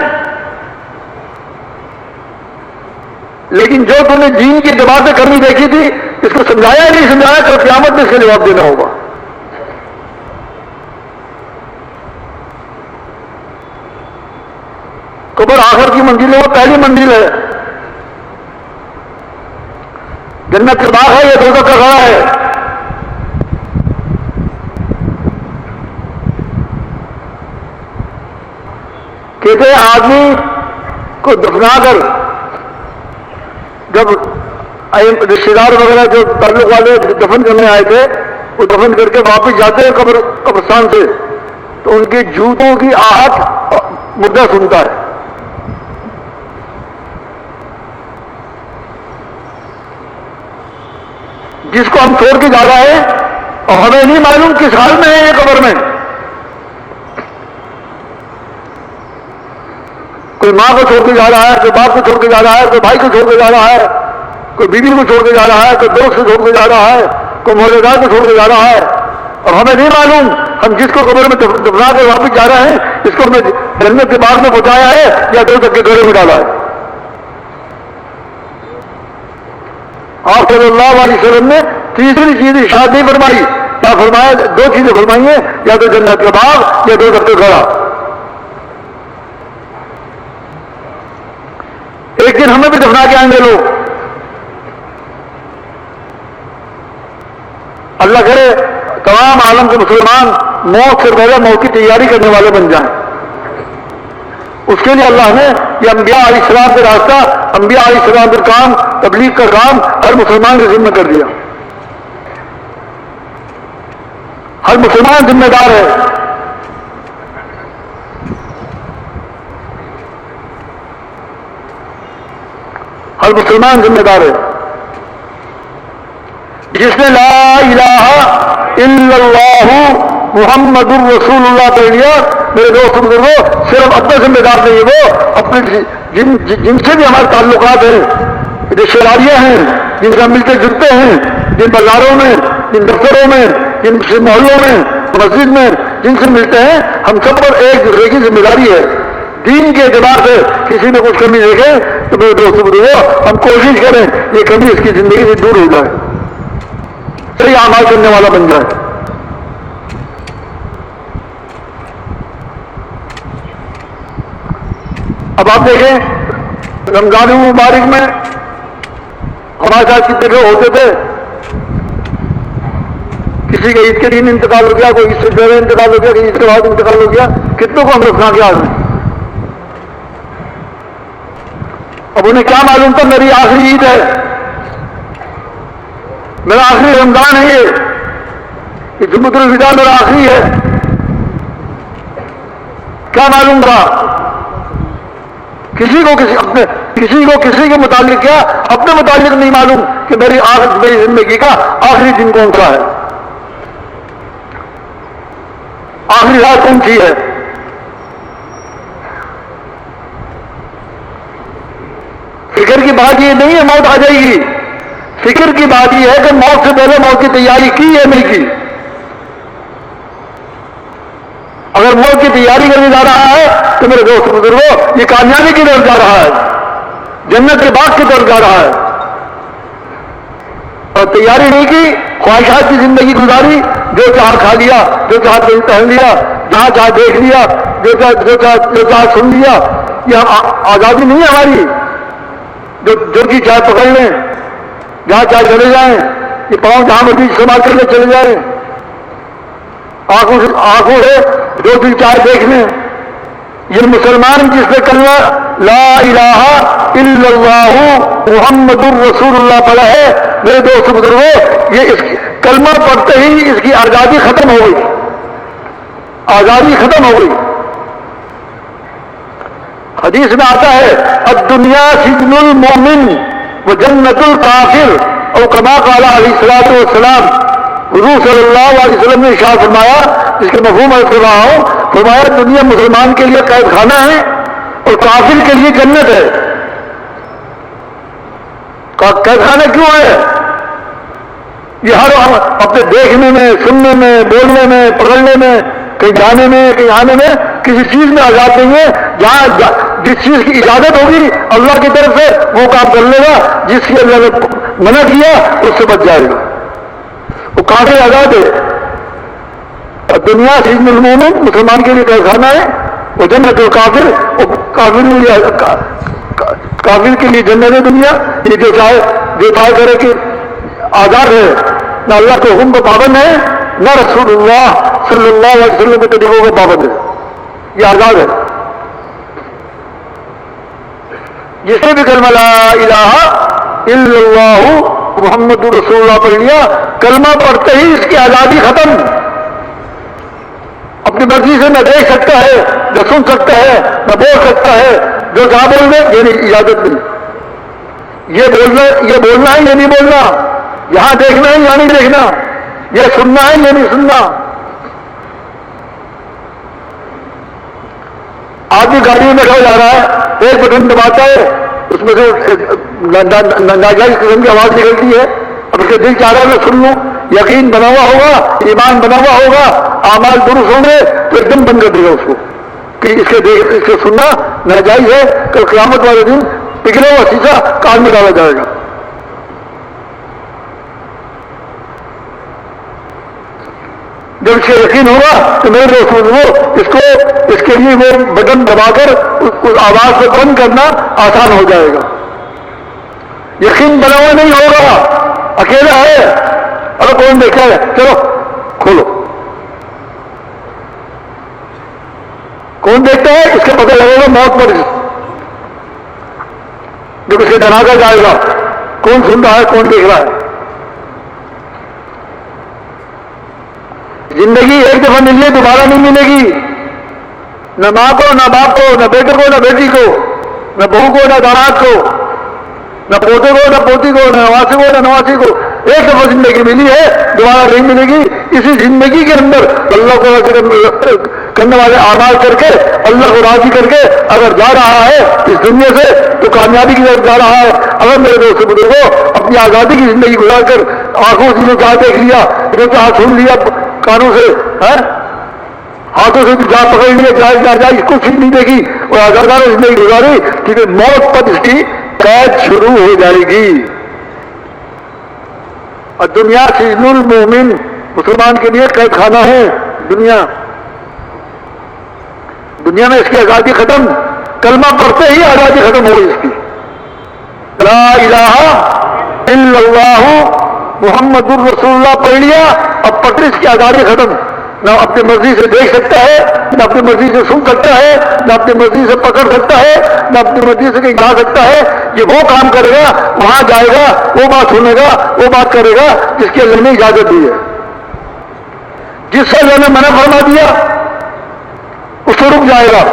لیکن جو تم نے دین کی اعتبار سے کرنی دیکھی تھی اس کو سمجھایا نہیں سمجھایا، تو قیامت میں اس کا جواب دینا ہوگا۔ قبر آخر کی منزل ہے، وہ پہلی منزل ہے، جنت کے باغ ہے، یہ دوزخ کا گڑھا ہے۔ کہتے ہیں آدمی کو دفنا کر جب رشتے دار وغیرہ جو تعلق والے دفن کرنے آئے تھے وہ دفن کر کے واپس جاتے ہیں قبرستان سے تو ان کے جوتوں کی آہٹ مردہ سنتا ہے۔ جس کو ہم چھوڑ کے جا رہے ہیں اور ہمیں نہیں معلوم کس حال میں ہے یہ قبر میں، کوئی ماں کو چھوڑ کے جا رہا ہے، کوئی باپ کو چھوڑ کے جا رہا ہے، کوئی بھائی کو چھوڑ کے جا رہا ہے، کوئی بیوی کو چھوڑ کے جا رہا ہے، کوئی دوست کو چھوڑ کے جا رہا ہے، کوئی محلے دار کو چھوڑ کے جا رہا ہے، اور ہمیں نہیں معلوم ہم جس کو قبر میں دفنا کے واپس جا رہے ہیں اس کو ہم نے جنت کے باغ میں پہنچایا ہے یا دوزخ کے گڑھے میں ڈالا ہے۔ آپ صلی اللہ علیہ وسلم نے تیسری چیز ارشاد نہیں فرمائی، کیا فرمایا؟ دو چیزیں فرمائی ہیں، یا تو جنت کا باغ یا دوزخ کا گڑھا۔ ایک دن ہمیں بھی دفنا کے آئیں گے لوگ، اللہ کرے تمام عالم کے مسلمان موت سے پہلے موت کی تیاری کرنے والے بن جائیں۔ اس کے لیے اللہ نے یہ انبیاء علیہ السلام کا راستہ، انبیاء علیہ السلام کا کام، تبلیغ کا کام ہر مسلمان کے ذمہ کر دیا۔ ہر مسلمان ذمہ دار ہے۔ ہر مسلمان ذمہ دار ہے۔ جس نے لا الہ الا اللہ محمد الرسول اللہ پڑھ لیا، میرے دوست بزرگوں، صرف اپنے ذمہ دار نہیں ہے، وہ اپنے جن سے بھی ہمارے تعلقات ہیں، رشتے داریاں ہیں، جن سے ہم ملتے جلتے ہیں، جن بازاروں میں، جن دفتروں میں، جن محلوں میں، مسجد میں جن سے ملتے ہیں، ہم سب پر ایک دوسرے کی ذمہ داری ہے۔ دین کے اعتبار سے کسی میں کچھ کمی دیکھیں تو میرے دوست بزرگوں، ہم کوشش کریں یہ کمی اس کی زندگی سے دور ہو جائے، صحیح اعمال کرنے والا بن جائے۔ اب آپ دیکھیں رمضان مبارک میں ہمارے ساتھ کتنے لوگ ہوتے تھے، کسی کا عید کے دن انتقال ہو گیا، کوئی عید سے پہلے انتقال ہو گیا، کوئی عید کے بعد انتقال ہو گیا، کتنوں کو ہم رکھنا کیا آدمی۔ اب انہیں کیا معلوم تھا میری آخری عید ہے، میرا آخری رمضان ہے، یہ جمعۃ الوداع میرا آخری ہے، کیا معلوم تھا؟ کسی کو کسی کے متعلق کیا اپنے متعلق نہیں معلوم کہ میری زندگی کا آخری دن کون سا ہے، آخری رات کون سی ہے۔ فکر کی بات یہ نہیں ہے موت آ جائے گی، فکر کی بات یہ ہے کہ موت سے پہلے موت کی تیاری کی یا نہیں کی۔ اگر موت کی تیاری کرنے جا رہا ہے تو میرے دوست بزرگوں یہ کامیابی کی طرف جا رہا ہے، جنت کے باغ کی طرف جا رہا ہے، اور تیاری نہیں کی، خواہشات کی زندگی گزاری، جو چاہ کھا لیا، جو چاہ پہن لیا، جہاں چاہ دیکھ لیا، جو چاہ سن لیا، یہ آزادی نہیں ہے ہماری۔ جو کی چاہ پکڑ لیں، جہاں چاہ چلے جائیں، یہ پاؤں جہاں مرضی استعمال کر کے چلے جائیں، آنکھوں سے جو دل چاہے دیکھ لیں۔ یہ مسلمان جس نے کلمہ لا الہ الا اللہ محمد الرسول اللہ پڑھا ہے، میرے دوست بزرگوں، یہ اس کلمہ پڑھتے ہی اس کی آزادی ختم ہو گئی، آزادی ختم ہو گئی۔ حدیث میں آتا ہے الدنیا سجن المومن و جنت الکافر، اور کما قال علیہ الصلوۃ والسلام، حضور صلی اللہ علیہ وسلم نے ارشاد فرمایا، جس کے مفہوم عرض کر رہا ہوں، فرمایا دنیا مسلمان کے لیے قید خانہ ہے اور کافر کے لیے جنت ہے۔ قید خانہ کیوں ہے؟ یہ ہر اپنے دیکھنے میں، سننے میں، بولنے میں، پکڑنے میں، کہیں جانے میں، کہیں آنے میں، کسی چیز میں آزاد نہیں ہے۔ جہاں جس چیز کی اجازت ہوگی اللہ کی طرف سے وہ کام کر لے گا، جس کی اللہ نے منع کیا اس سے بچ جائے گا، وہ کافی آزاد ہے۔ اور دنیا سجن المومن مسلمان کے لیے قید خانہ ہے، وہ جنت الکافر، وہ کافر کے لیے جنت ہے دنیا۔ یہ جو چاہے کرے کہ آزاد ہے، نہ اللہ کے حکم کو پابند ہے، نہ رسول اللہ صلی اللہ علیہ وسلم کے طریقوں کو پابند ہے، یہ آزاد ہے۔ جس نے بھی کلمہ لا الہ الا اللہ محمد رسول اللہ پڑھ لیا، کلمہ پڑھتے ہی اس کی آزادی ختم۔ اپنی مرضی سے نہ دیکھ سکتا ہے، نہ سن سکتا ہے، نہ بول سکتا ہے، جو کہاں بول دے یہ نہیں، اجازت نہیں۔ یہ بولنا ہے، یہ نہیں بولنا، یہاں دیکھنا ہے، یہاں نہیں دیکھنا، یہ سننا ہے، یہ نہیں سننا۔ آدمی گاڑی میں بیٹھا جا رہا ہے، ایک بٹن دباتا ہے، اس میں سے ناجائز قسم کی آواز نکلتی ہے، اب اس کے دل چاہ رہا ہے میں سن لوں، یقین بنا ہوا ہوگا، ایمان بنا ہوا ہوگا، اعمال درست ہوں گے تو ایک دم بند کر دے گا اس کو کہ اس کے سننا ناجائز ہے۔ کل قیامت والے دن پگھلا ہوا شیشہ کان میں ڈالا جائے گا۔ جب اس کا یقین ہوگا تو میرے دوستوں وہ اس کے لیے وہ بٹن دبا کر اس آواز کو بند کرنا آسان ہو جائے گا۔ یقین بنا ہوا نہیں ہوگا، اکیلا ہے، اگر کون دیکھا ہے چلو کھولو، کون دیکھتا ہے اس کا پتہ لگے گا موت پر جب اسے ڈرایا جائے گا کون سن رہا ہے کون دیکھ رہا ہے۔ زندگی ایک دفعہ ملی ہے، دوبارہ نہیں ملے گی، نہ ماں کو، نہ باپ کو، نہ بیٹے کو، نہ بیٹی کو، نہ بہو کو، نہ داماد کو، نہ پوتے کو، نہ پوتی کو، نہ نواسی کو، نہ نواسی کو۔ ایک دفعہ زندگی ملی ہے، دوبارہ نہیں ملے گی۔ اسی زندگی کے اندر اللہ کو راضی کرنے والے اعمال کر کے، اللہ کو راضی کر کے اگر جا رہا ہے اس دنیا سے تو کامیابی کی طرف جا رہا ہے۔ اگر میرے دوست بزرگوں اپنی آزادی کی زندگی گزار کر آنکھوں سے جو چاہ دیکھ لیا، جو چاہ سن لیا، کانوں سے ہاتھوں سے جا پکڑ لیا، جائے کچھ نہیں دیکھی اور آزادانہ زندگی گزاری، کیونکہ موت پر اس کی قید شروع ہو جائے گی۔ اور دنیا سجن المومن مسلمان کے لیے قید خانہ ہے۔ دنیا میں اس کی آزادی ختم، کلمہ پڑھتے ہی آزادی ختم ہو گئی اس کی۔ لا الہ الا اللہ محمد الرسول اللہ پڑھ لیا، اب پڑھتے اس کی آزادی ختم۔ نہ اپنی مرضی سے دیکھ سکتا ہے، نہ اپنی مرضی سے سن سکتا ہے، نہ اپنی مرضی سے پکڑ سکتا ہے، نہ اپنی مرضی سے کہیں جا سکتا ہے۔ یہ وہ کام کرے گا، وہاں جائے گا، وہ بات سنے گا، وہ بات کرے گا جس کی اللہ نے اجازت دی ہے۔ جس سے اللہ نے منع فرما دیا اس سے رک جائے گا۔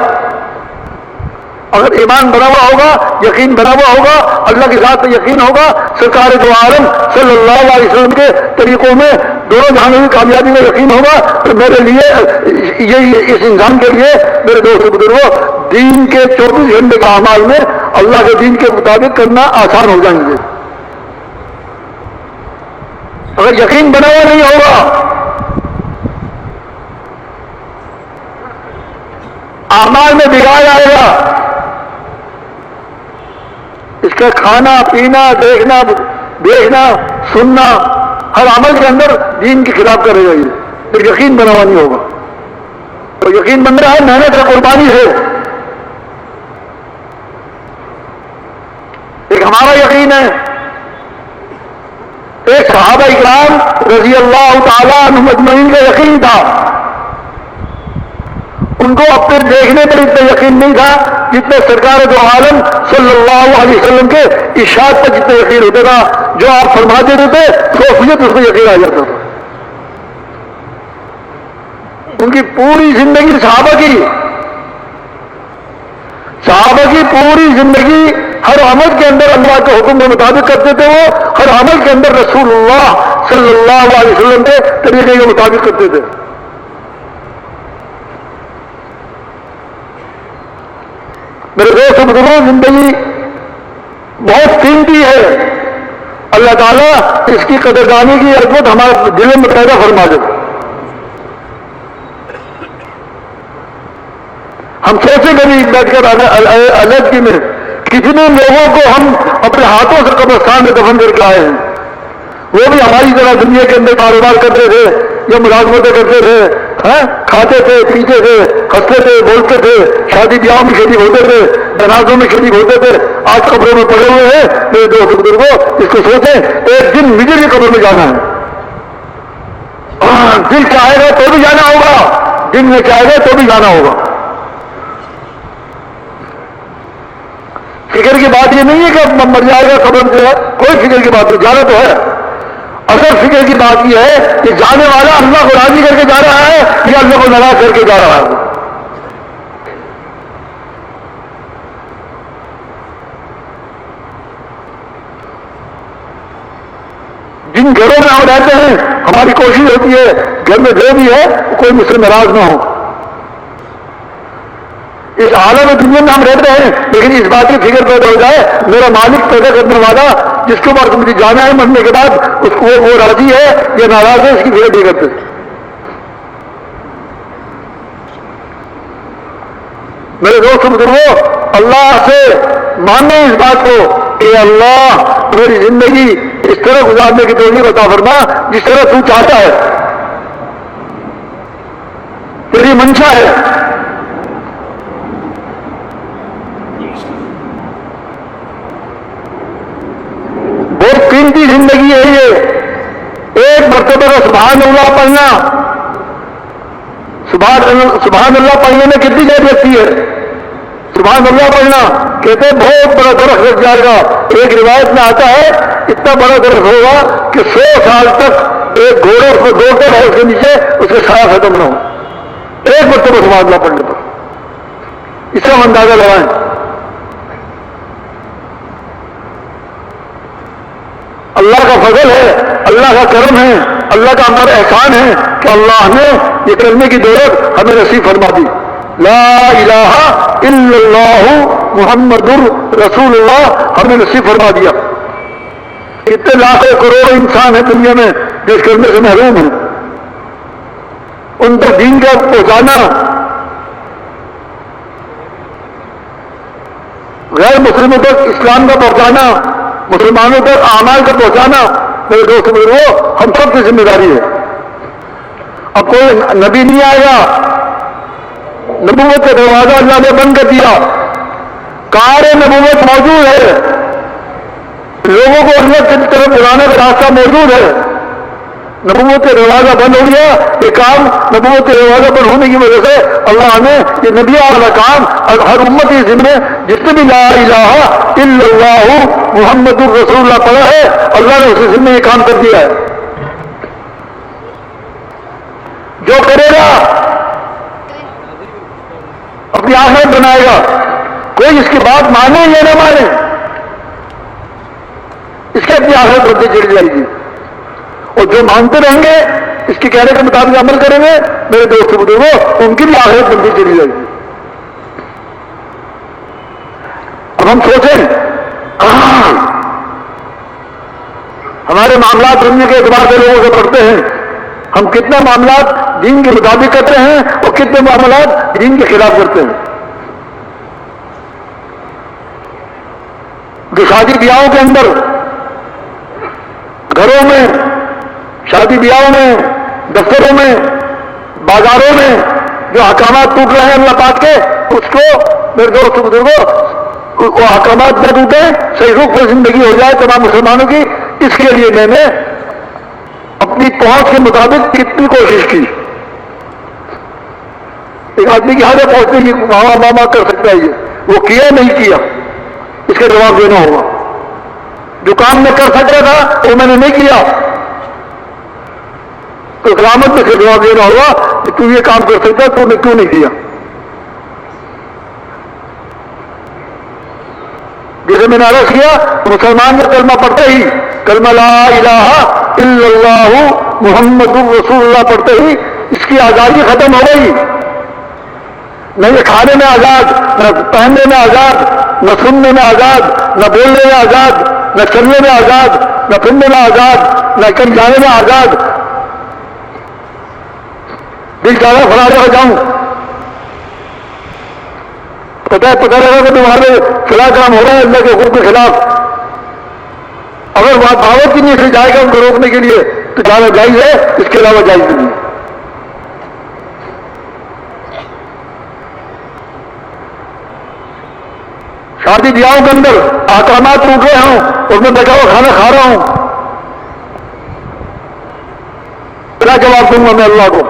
اگر ایمان بنا ہوا ہوگا، یقین بنا ہوا ہوگا، اللہ کی ذات پہ یقین ہوگا، سرکار دو عالم صلی اللہ علیہ وسلم کے طریقوں میں دونوں جہانوں کی کامیابی میں یقین ہوگا، تو میرے لیے یہ اس انسان کے لیے میرے دوست بزرگوں دین کے 24 گھنٹے کا اعمال میں اللہ کے دین کے مطابق کرنا آسان ہو جائیں گے۔ اگر یقین بنا ہوا نہیں ہوگا، اعمال میں بگاڑ آئے گا۔ اس کا کھانا پینا دیکھنا سننا ہر عمل کے اندر دین کے خلاف کرے گا، یہ پھر یقین بنا ہوا نہیں ہوگا۔ تو یقین بن رہا ہے محنت اور قربانی سے۔ ایک ہمارا یقین ہے، ایک صحابہ اکرام رضی اللہ تعالیٰ عنہم اجمعین کا یقین تھا۔ ان کو اپنے دیکھنے پر اتنا یقین نہیں تھا جتنے سرکار دو عالم صلی اللہ علیہ وسلم کے ارشاد پر جتنا یقین ہوتا تھا۔ جو آپ فرما دیتے تھے سوفیت اس کو یقین آ جاتا تھا۔ ان کی پوری زندگی صحابہ کی پوری زندگی ہر عمل کے اندر اللہ کے حکم کے مطابق کرتے تھے، وہ ہر عمل کے اندر رسول اللہ صلی اللہ علیہ وسلم کے طریقے کے مطابق کرتے تھے. میرے دوست بزرگوں، زندگی بہت قیمتی ہے. اللہ تعالیٰ اس کی قدردانی کی عظمت ہمارے دل میں پیدا فرما دے. ہم سوچیں کبھی بیٹھ کر علیحدگی میں کتنے لوگوں کو ہم اپنے ہاتھوں سے قبرستان میں دفن کر کے آئے ہیں. وہ بھی ہماری طرح دنیا کے اندر کاروبار کرتے تھے یا ملازمتیں کرتے تھے، کھاتے تھے، پیتے تھے، ہنستے تھے، بولتے تھے، شادی بیاہ میں شریک ہوتے تھے، جنازوں میں شریک ہوتے تھے. آج قبروں میں پڑے ہوئے ہیں. میرے دوست بزرگوں، اس کو سوچیں ایک دن مجھے بھی قبر میں جانا ہے. دل چاہے گا تو بھی جانا ہوگا، دل میں چاہے گا تو بھی جانا ہوگا. فکر کی بات یہ نہیں ہے کہ مر جائے گا قبر سے، کوئی فکر کی بات نہیں، جانا تو ہے. اصل فکر کی بات یہ ہے کہ جانے والا اللہ کو راضی کر کے جا رہا ہے یا اللہ کو ناراض کر کے جا رہا ہے. جن گھروں میں ہم رہتے ہیں ہماری کوشش ہوتی ہے گھر میں جو بھی ہے کوئی مجھ سے ناراض نہ ہو. اس عالم دنیا میں ہم رہتے ہیں لیکن اس بات کی فکر پیدا ہو جائے میرا مالک پیدا کرنے والا جس کے بعد مجھے جانا ہے مرنے کے بعد اس کو وہ راضی ہے یا ناراض ہے، اس کی فکر نہیں کرتے. میرے دوست بزرگوں، اللہ سے مانو اس بات کو کہ اللہ میری زندگی اس طرح گزارنے کی توفیق عطا فرما جس طرح تو چاہتا ہے، تیری منشا ہے. بہت قیمتی زندگی ہے یہ. ایک مرتبہ کا سبحان اللہ پڑھنا، سبحان اللہ پڑھنے میں کتنی دیر لگتی ہے؟ سبحان اللہ پڑھنا کہتے ہیں بہت بڑا درخت لگ جائے گا. ایک روایت میں آتا ہے اتنا بڑا درخت ہوگا کہ 100 سال تک ایک گھوڑے اس کو دوڑتا ہے اس کے نیچے اس کے سایہ ختم نہ ہو. ایک مرتبہ سبحان اللہ پڑھنے پر اس کا اندازہ لگائیں. اللہ کا فضل ہے، اللہ کا کرم ہے، اللہ کا ہمارا احسان ہے کہ اللہ نے یہ کرنے کی دولت ہمیں نصیب فرما دی. لا الہ الا اللہ محمد رسول اللہ ہمیں نصیب فرما دیا. کتنے لاکھوں کروڑوں انسان ہیں دنیا میں جو اس کرنے سے محروم ہیں. ان تک دین کا پہنچانا، غیر مسلموں تک اسلام کا پہنچانا، مسلمانوں تک اعمال کا پہنچانا میرے دوست بزرگوں ہم سب کی ذمہ داری ہے. اب کوئی نبی نہیں آئے گا، نبوت کا دروازہ اللہ نے بند کر دیا. کار نبوت موجود ہے، لوگوں کو اللہ کی طرف بلانے کا راستہ موجود ہے. نبوت کا دروازہ بند ہو گیا. یہ کام نبوت کا دروازہ بند ہونے کی وجہ سے اللہ نے یہ نبی والا کام ہر امت کے ذمہ جتنے بھی لا الہ الا اللہ محمد رسول اللہ پڑھا ہے اللہ نے اس ذمہ یہ کام کر دیا ہے. جو کرے گا اپنی آخرت بنائے گا. کوئی اس کی بات مانے یا نہ مانے اس کی اپنی آخرت بنتی چلی جائے گی. اور جو مانتے رہیں گے اس کے کہنے کے مطابق عمل کریں گے میرے دوست بزرگوں ان کی بھی آخرت بنتی چلی جائے گی. اب ہم سوچیں ہمارے معاملات دنیا کے اعتبار سے لوگوں سے پڑھتے ہیں، ہم کتنے معاملات دین کے مطابق کرتے ہیں اور کتنے معاملات دین کے خلاف کرتے ہیں. جو شادی بیاہوں کے اندر، گھروں میں، شادی بیاہوں میں، دفتروں میں، بازاروں میں جو احکامات ٹوٹ رہے ہیں اللہ پاک کے، اس کو میرے دوست بزرگوں وہ احکامات نہ ٹوٹے، صحیح روح پر زندگی ہو جائے تمام مسلمانوں کی. اس کے لیے میں نے اپنی پہنچ کے مطابق کتنی کوشش کی. ایک آدمی کی حالت پہنچنے کی ماما کر سکتا ہے یہ، وہ کیا نہیں کیا اس کا جواب دینا ہوگا. جو کام میں کر سکتا تھا وہ میں نے نہیں کیا تو قیامت میں سے جواب دینا ہوگا کہ تو یہ کام کر سکتا تو نے کیوں نہیں کیا. جسے میں نے عرض کیا مسلمان کا کلمہ پڑھتے ہی کلمہ لا الہ الا اللہ محمد رسول اللہ پڑھتے ہی اس کی آزادی ختم ہو گئی. نہ یہ کھانے میں آزاد، نہ پہننے میں آزاد، نہ سننے میں آزاد، نہ بولنے میں آزاد، نہ چلنے میں آزاد، نہ پھرنے میں آزاد، نہ کہیں جانے میں آزاد. دل چاہتا فلاں جگہ جاؤں، پتہ لگا کہ تمہارے فلاں کام ہو رہا ہے اللہ کے حکم کے خلاف. اگر وہاں دعوت کی نہیں سے جائے گا ان کو روکنے کے لیے تو جانا جائز ہے، اس کے علاوہ جائز نہیں ہے. شادی بیاہوں کے اندر احکامات ٹوٹ رہے ہوں اور میں بیٹھا ہوا کھانا کھا رہا ہوں، کیا جواب دوں گا میں اللہ کو؟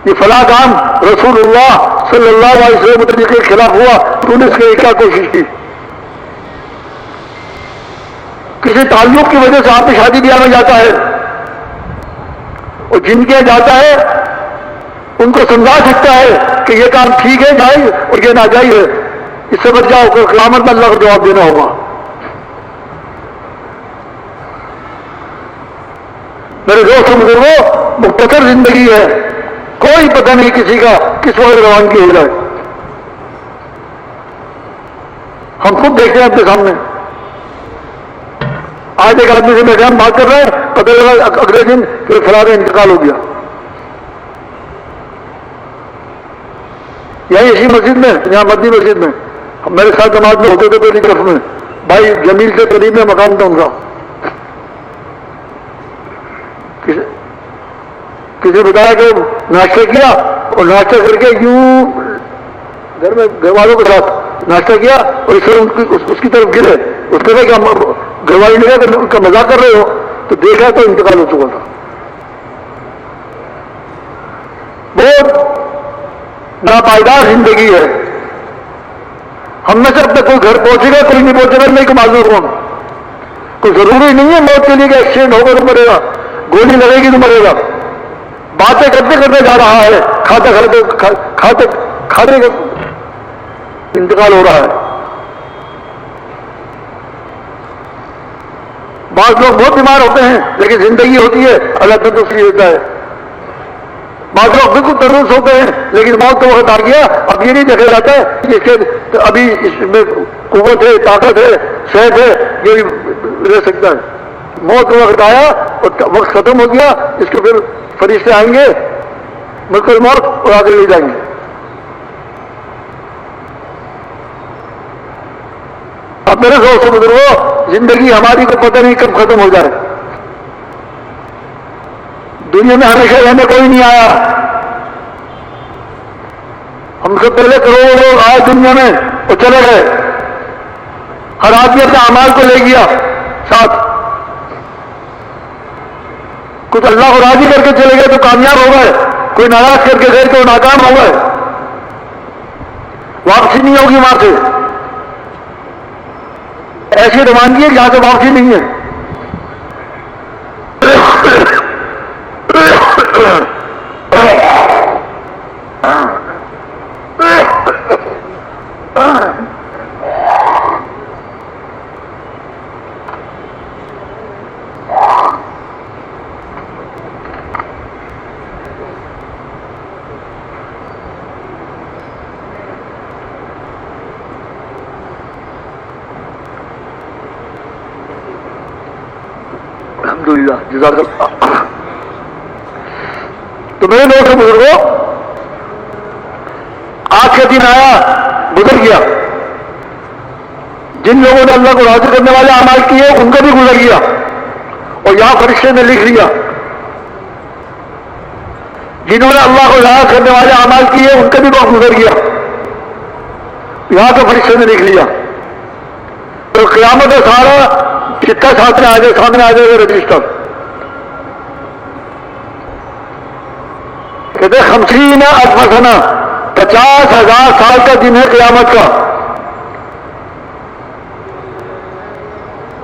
یہ فلاں کام رسول اللہ صلی اللہ علیہ وسلم کے خلاف ہوا، تو نے اس کے لیے کیا کوشش کی؟ کسی تعلق کی وجہ سے آپ کی شادی بیاہ میں جاتا ہے اور جن کے جاتا ہے ان کو سمجھا سکتا ہے کہ یہ کام ٹھیک ہے جائز اور یہ ناجائز ہے، اس سے بچ جاؤ کہ قیامت میں اللہ کو جواب دینا ہوگا. میرے دوستوں بزرگوں، مختصر زندگی ہے، کوئی پتہ نہیں کسی کا کس وقت روانگی ہو جائے. ہم خود دیکھتے ہیں اپنے سامنے. آج ایک آدمی سے میرے ہم بات کر رہے ہیں، پتہ لگا اگلے دن کہ فلاں کا انتقال ہو گیا. یہی اسی مسجد میں، یہاں مدنی مسجد میں میرے ساتھ جماعت میں ہوتے تھے پہلی طرف میں، بھائی جمیل کے قریب میں مقام تھا ان کا. کسی بتایا کہ ناشتہ کیا اور ناشتہ کر کے یوں گھر میں گھر والوں کے ساتھ ناشتہ کیا اور اس کی طرف گرے. اس طرح کہ گھر والے نے کہا کہ ان کا مذاق کر رہے ہو، تو دیکھا تو انتقال ہو چکا تھا. بہت ناپائیدار زندگی ہے. ہم میں سے اب تک کوئی گھر پہنچے گا کوئی نہیں پہنچے گا نہیں کہ معذور ہوں. کوئی ضروری نہیں ہے موت کے لیے کہ ایکسیڈنٹ ہوگا تو مرے گا، گولی لگے گی تو مرے گا. باتیں کرتے کرتے جا رہا ہے، کھاتے انتقال ہو رہا ہے. بعض لوگ بہت بیمار ہوتے ہیں لیکن زندگی ہوتی ہے اللہ تندرستی دیتا ہے. بعض لوگ بالکل تندرست ہوتے ہیں لیکن موت کا وقت آ گیا، اب یہ نہیں دیکھا جاتا ہے کہ ابھی اس میں قوت ہے، طاقت ہے، صحت ہے، یہ بھی رہ سکتا ہے. موت کا وقت آیا اور وقت ختم ہو گیا، اس کے پھر فرشتے آئیں گے ملک الموت اور آگے لے جائیں گے. اب میرے دوستوں بزرگوں، زندگی ہماری کو پتہ نہیں کب ختم ہو جائے. دنیا میں ہمیشہ رہنے کوئی نہیں آیا. ہم سے پہلے کروڑوں لوگ آئے دنیا میں اور چلے گئے. ہر آدمی اپنے اعمال کو لے گیا ساتھ. کچھ اللہ کو راضی کر کے چلے گئے تو کامیاب ہو گئے، کوئی ناراض کر کے گئے تو ناکام ہو گئے. واپسی نہیں ہوگی وہاں سے. ایسی روانگی ہے جہاں سے واپسی نہیں ہے. الحمدللہ جزاک اللہ. تو میرے دوستوں بزرگوں، آج کا دن آیا گزر گیا. جن لوگوں نے اللہ کو راضی کرنے والے اعمال کیے ان کا بھی گزر گیا اور یہاں فرشتے نے لکھ لیا. جنہوں نے اللہ کو راضی کرنے والے اعمال کیے ان کا بھی وقت گزر گیا، یہاں کے فرشتے نے لکھ لیا. تو قیامت کا سارا چٹا سامنے آ جائے گا رجسٹر. کہتے 50,000 سنہ، 50,000 سال کا دن ہے قیامت کا.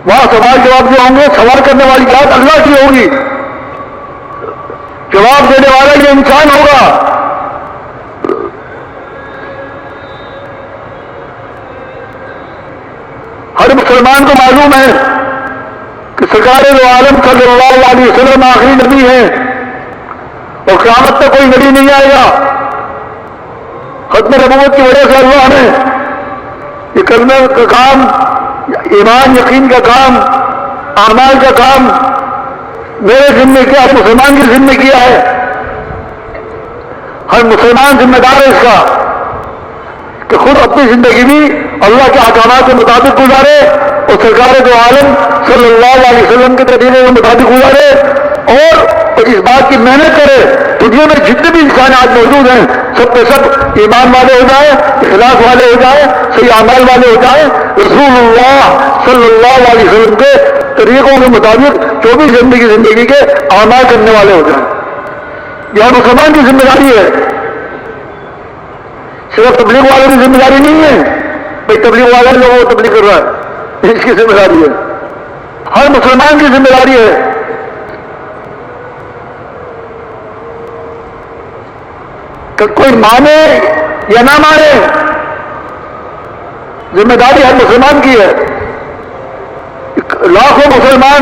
وہاں سوال جواب جو ہوں گے، سوال کرنے والی بات اللہ کی ہوگی، جواب دینے والا یہ انسان ہوگا. مسلمان کو معلوم ہے کہ سرکار دو عالم صلی اللہ علیہ وسلم آخری نبی ہیں اور قیامت تک کوئی نبی نہیں آئے گا. ختم نبوت کی وجہ سے اللہ نے یہ کلمہ کا کام، ایمان یقین کا کام، اعمال کا کام میرے ذمہ کیا، ہر مسلمان کے ذمہ کیا ہے. ہر مسلمان ذمہ دار ہے اس کا کہ خود اپنی زندگی بھی اللہ کے احکامات کے مطابق گزارے اور سرکار دو عالم صلی اللہ علیہ وسلم کے طریقے کے مطابق گزارے اور اس بات کی محنت کرے دنیا میں جتنے بھی انسان آج موجود ہیں سب کے سب ایمان والے ہو جائیں، اخلاص والے ہو جائیں، صحیح اعمال والے ہو جائیں، رسول اللہ صلی اللہ علیہ وسلم کے طریقوں کے مطابق 24 زندگی کے اعمال کرنے والے ہو جائیں. یہ مسلمان کی ذمہ داری ہے، صرف تبلیغ والوں کی ذمہ داری نہیں ہے. بھائی تبلیغ والا جو وہ تبلیغ کر رہا ہے اس کی ذمہ داری ہے، ہر مسلمان کی ذمہ داری ہے. کہ کوئی مانے یا نہ مانے ذمہ داری ہر مسلمان کی ہے. لاکھوں مسلمان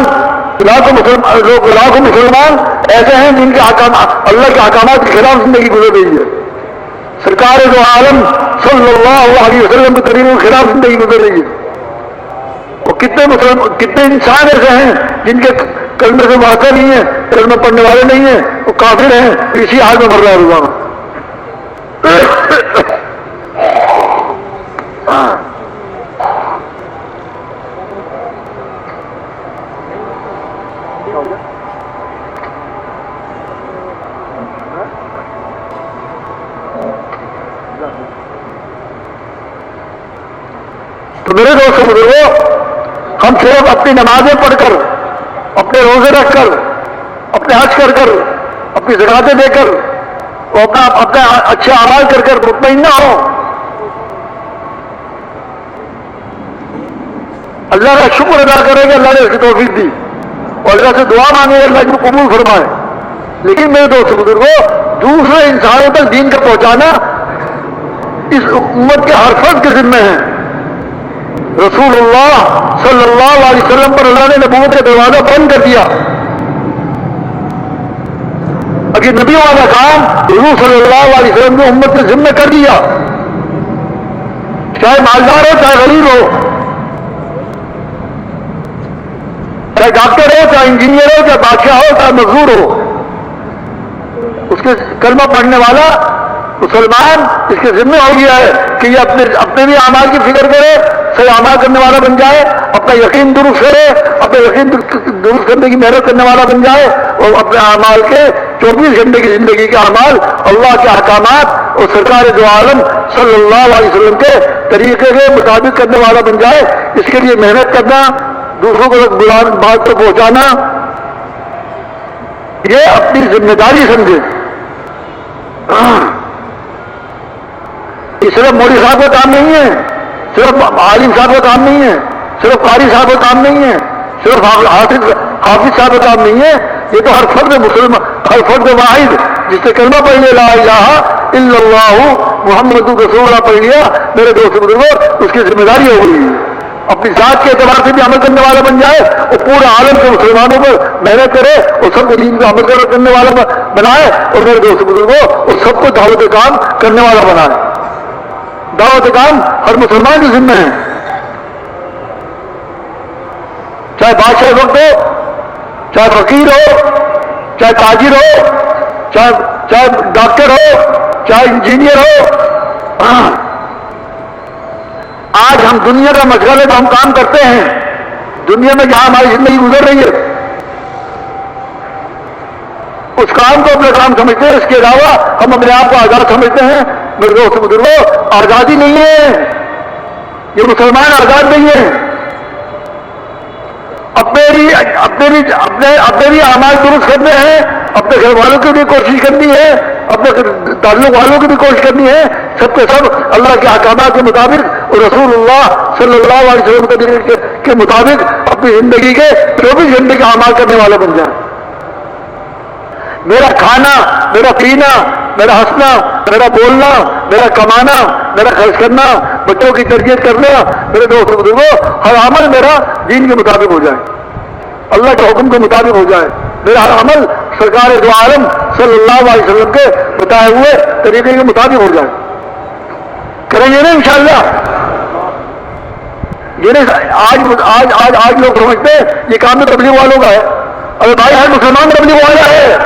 ایسے ہیں جن کے اللہ کے احکامات کے خلاف زندگی گزر رہی ہے. سرکار دو عالم صلی اللہ علیہ وسلم کے طریقوں کے خلاف زندگی گزر رہی ہے. اور کتنے انسان ایسے ہیں جن کے کلمے سے واقع نہیں ہے، کلمہ پڑھنے والے نہیں ہیں، وہ کافر ہیں، اسی حال میں مر رہا ہے روزانہ. تو میرے دوست بزرگوں، ہم صرف اپنی نمازیں پڑھ کر، اپنے روزے رکھ کر، اپنے حج کر کر، اپنی زکاتیں دے کر اور اپنا اچھے اعمال کر کر مطمئن نہ ہو. اللہ کا شکر ادا کرے کہ اللہ نے اس کی توفیق دی اور اللہ سے دعا مانگے اللہ کو قبول فرمائے. لیکن میرے دوست بزرگوں، دوسرے انسانوں تک دین کا پہنچانا اس امت کے ہر فرد کے ذمہ ہے. رسول اللہ صلی اللہ علیہ وسلم پر اللہ نے نبوت کا دروازہ بند کر دیا. اب یہ نبی والا کام حضور صلی اللہ علیہ وسلم نے امت کے ذمہ کر دیا. چاہے مالدار ہو، چاہے غریب ہو، چاہے ڈاکٹر ہو، چاہے انجینئر ہو، چاہے بادشاہ ہو، چاہے مزدور ہو، اس کے کلمہ پڑھنے والا مسلمان اس کے ذمہ ہو گیا ہے کہ یہ اپنے بھی اعمال کی فکر کرے، صحیح اعمال کرنے والا بن جائے، اپنا یقین درست کرے، اپنا یقین درست کرنے کی محنت کرنے والا بن جائے اور اپنے اعمال کے 24 گھنٹے کی زندگی کے اعمال اللہ کے احکامات اور سرکار دو عالم صلی اللہ علیہ وسلم کے طریقے کے مطابق کرنے والا بن جائے. اس کے لیے محنت کرنا، دوسروں کو بات کو پہنچانا، یہ اپنی ذمہ داری سمجھے. یہ صرف مولوی صاحب کا کام نہیں ہے، صرف عالم صاحب کا کام نہیں ہے، صرف قاری صاحب کا کام نہیں ہے، صرف حافظ صاحب کا کام نہیں ہے. یہ تو ہر فرد مسلمان، ہر فرد واحد جس نے کلمہ پڑھ لیا لا الہ الا اللہ محمد رسول اللہ پڑھ لیا، میرے دوست بزرگوں، اس کی ذمہ داری ہو گئی ہے. اپنی ذات کے اعتبار سے بھی عمل کرنے والا بن جائے اور پورے عالم کے مسلمانوں پر محنت کرے اور سب کو دین کا عمل کرنے والا بنائے اور میرے دوست بزرگوں اور سب کو دعوت کام کرنے والا بنائے. دعوت کام ہر مسلمان کے ذمہ ہے، چاہے بادشاہ وقت ہو، چاہے فقیر ہو، چاہے تاجر ہو، چاہے ڈاکٹر ہو، چاہے انجینئر ہو. آج ہم دنیا کا مشغلہ ہے تو ہم کام کرتے ہیں، دنیا میں جہاں ہماری زندگی گزر رہی ہے اس کام کو اپنا کام سمجھتے ہیں. اس کے علاوہ ہم اپنے آپ کو آزاد سمجھتے ہیں. میرے دوست بزرگوں، آزادی نہیں ہے، یہ مسلمان آزاد نہیں ہے. اپنے بھی اعمال درست کرنے ہیں، اپنے گھر والوں کی بھی کوشش کرنی ہے، اپنے تعلق والوں کی بھی کوشش کرنی ہے. سب کے سب اللہ کے احکامات کے مطابق اور رسول اللہ صلی اللہ علیہ وسلم کے مطابق اپنی زندگی کے 24 گھنٹے کے اعمال کرنے والا بن جائے. میرا کھانا، میرا پینا، میرا ہنسنا، میرا بولنا، میرا کمانا، میرا خرچ کرنا، بچوں کی تربیت کرنا، میرے دوستوں بزرگوں، ہر عمل میرا دین کے مطابق ہو جائے، اللہ کے حکم کے مطابق ہو جائے، میرا ہر عمل سرکار دو عالم صلی اللہ علیہ وسلم کے بتائے ہوئے طریقے کے مطابق ہو جائے. کریں گے نا انشاءاللہ؟ آج لوگ سمجھتے ہیں یہ کام تو تبلیغ والوں کا ہے. ارے بھائی ہر مسلمان تبلیغ والا ہے،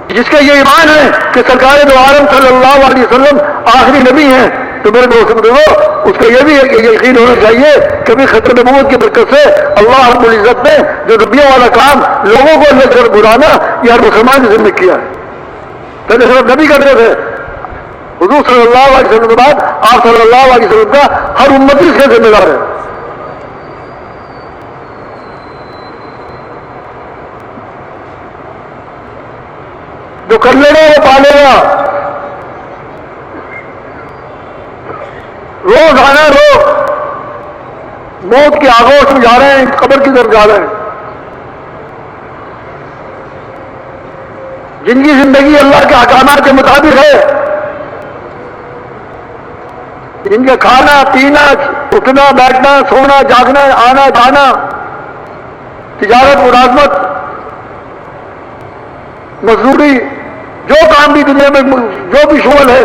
جس کا یہ ایمان ہے کہ سرکار دو عالم صلی اللہ علیہ وسلم آخری نبی ہیں، تو میرے دوست بزرگوں اس کا یہ بھی ہے کہ یقین ہونا چاہیے کبھی خطر نبوت کی برکت سے اللہ رب العزت نے جو نبیوں والا کام لوگوں کو اللہ سے بلانا یہ ہر مسلمان نے ذمہ کیا ہے. پہلے صرف نبی کرتے تھے، حضور صلی اللہ علیہ وسلم کے بعد آپ صلی اللہ علیہ وسلم کا ہر امتی اس کا ذمہ دار ہے. جو کر لے گا وہ پالے گا. روز آنا روز موت کے آغوش میں جا رہے ہیں، قبر کی طرف جا رہے ہیں. جن کی زندگی اللہ کے احکامات کے مطابق ہے، جن کا کھانا پینا اٹھنا بیٹھنا سونا جاگنا آنا جانا تجارت ملازمت مزدوری جو کام بھی دنیا میں جو بھی شغل ہے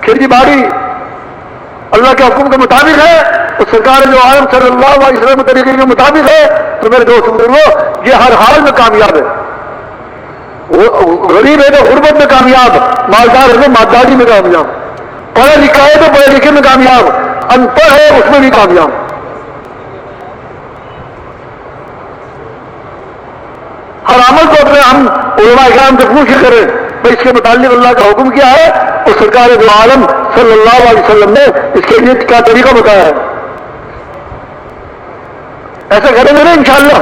کھیتی باڑی اللہ کے حکم کے مطابق ہے، اور سرکار جو عالم صلی اللہ علیہ وسلم کے طریقے کے مطابق ہے، تو میرے دوست بزرگوں یہ ہر حال میں کامیاب ہے. غریب ہے تو غربت میں کامیاب، مالدار ہے تو مالداری میں کامیاب، پڑھا لکھا ہے تو پڑھے لکھے میں کامیاب، ان پڑھ ہے اس میں بھی کامیاب. ہر عمل کو اپنے ہم علماء کرام سے پوچھ کریں بھائی اس کے متعلق اللہ کا حکم کیا ہے اور سرکار دو عالم صلی اللہ علیہ وسلم نے اس کے لیے کیا طریقہ بتایا ہے. ایسا کریں گے نا انشاءاللہ.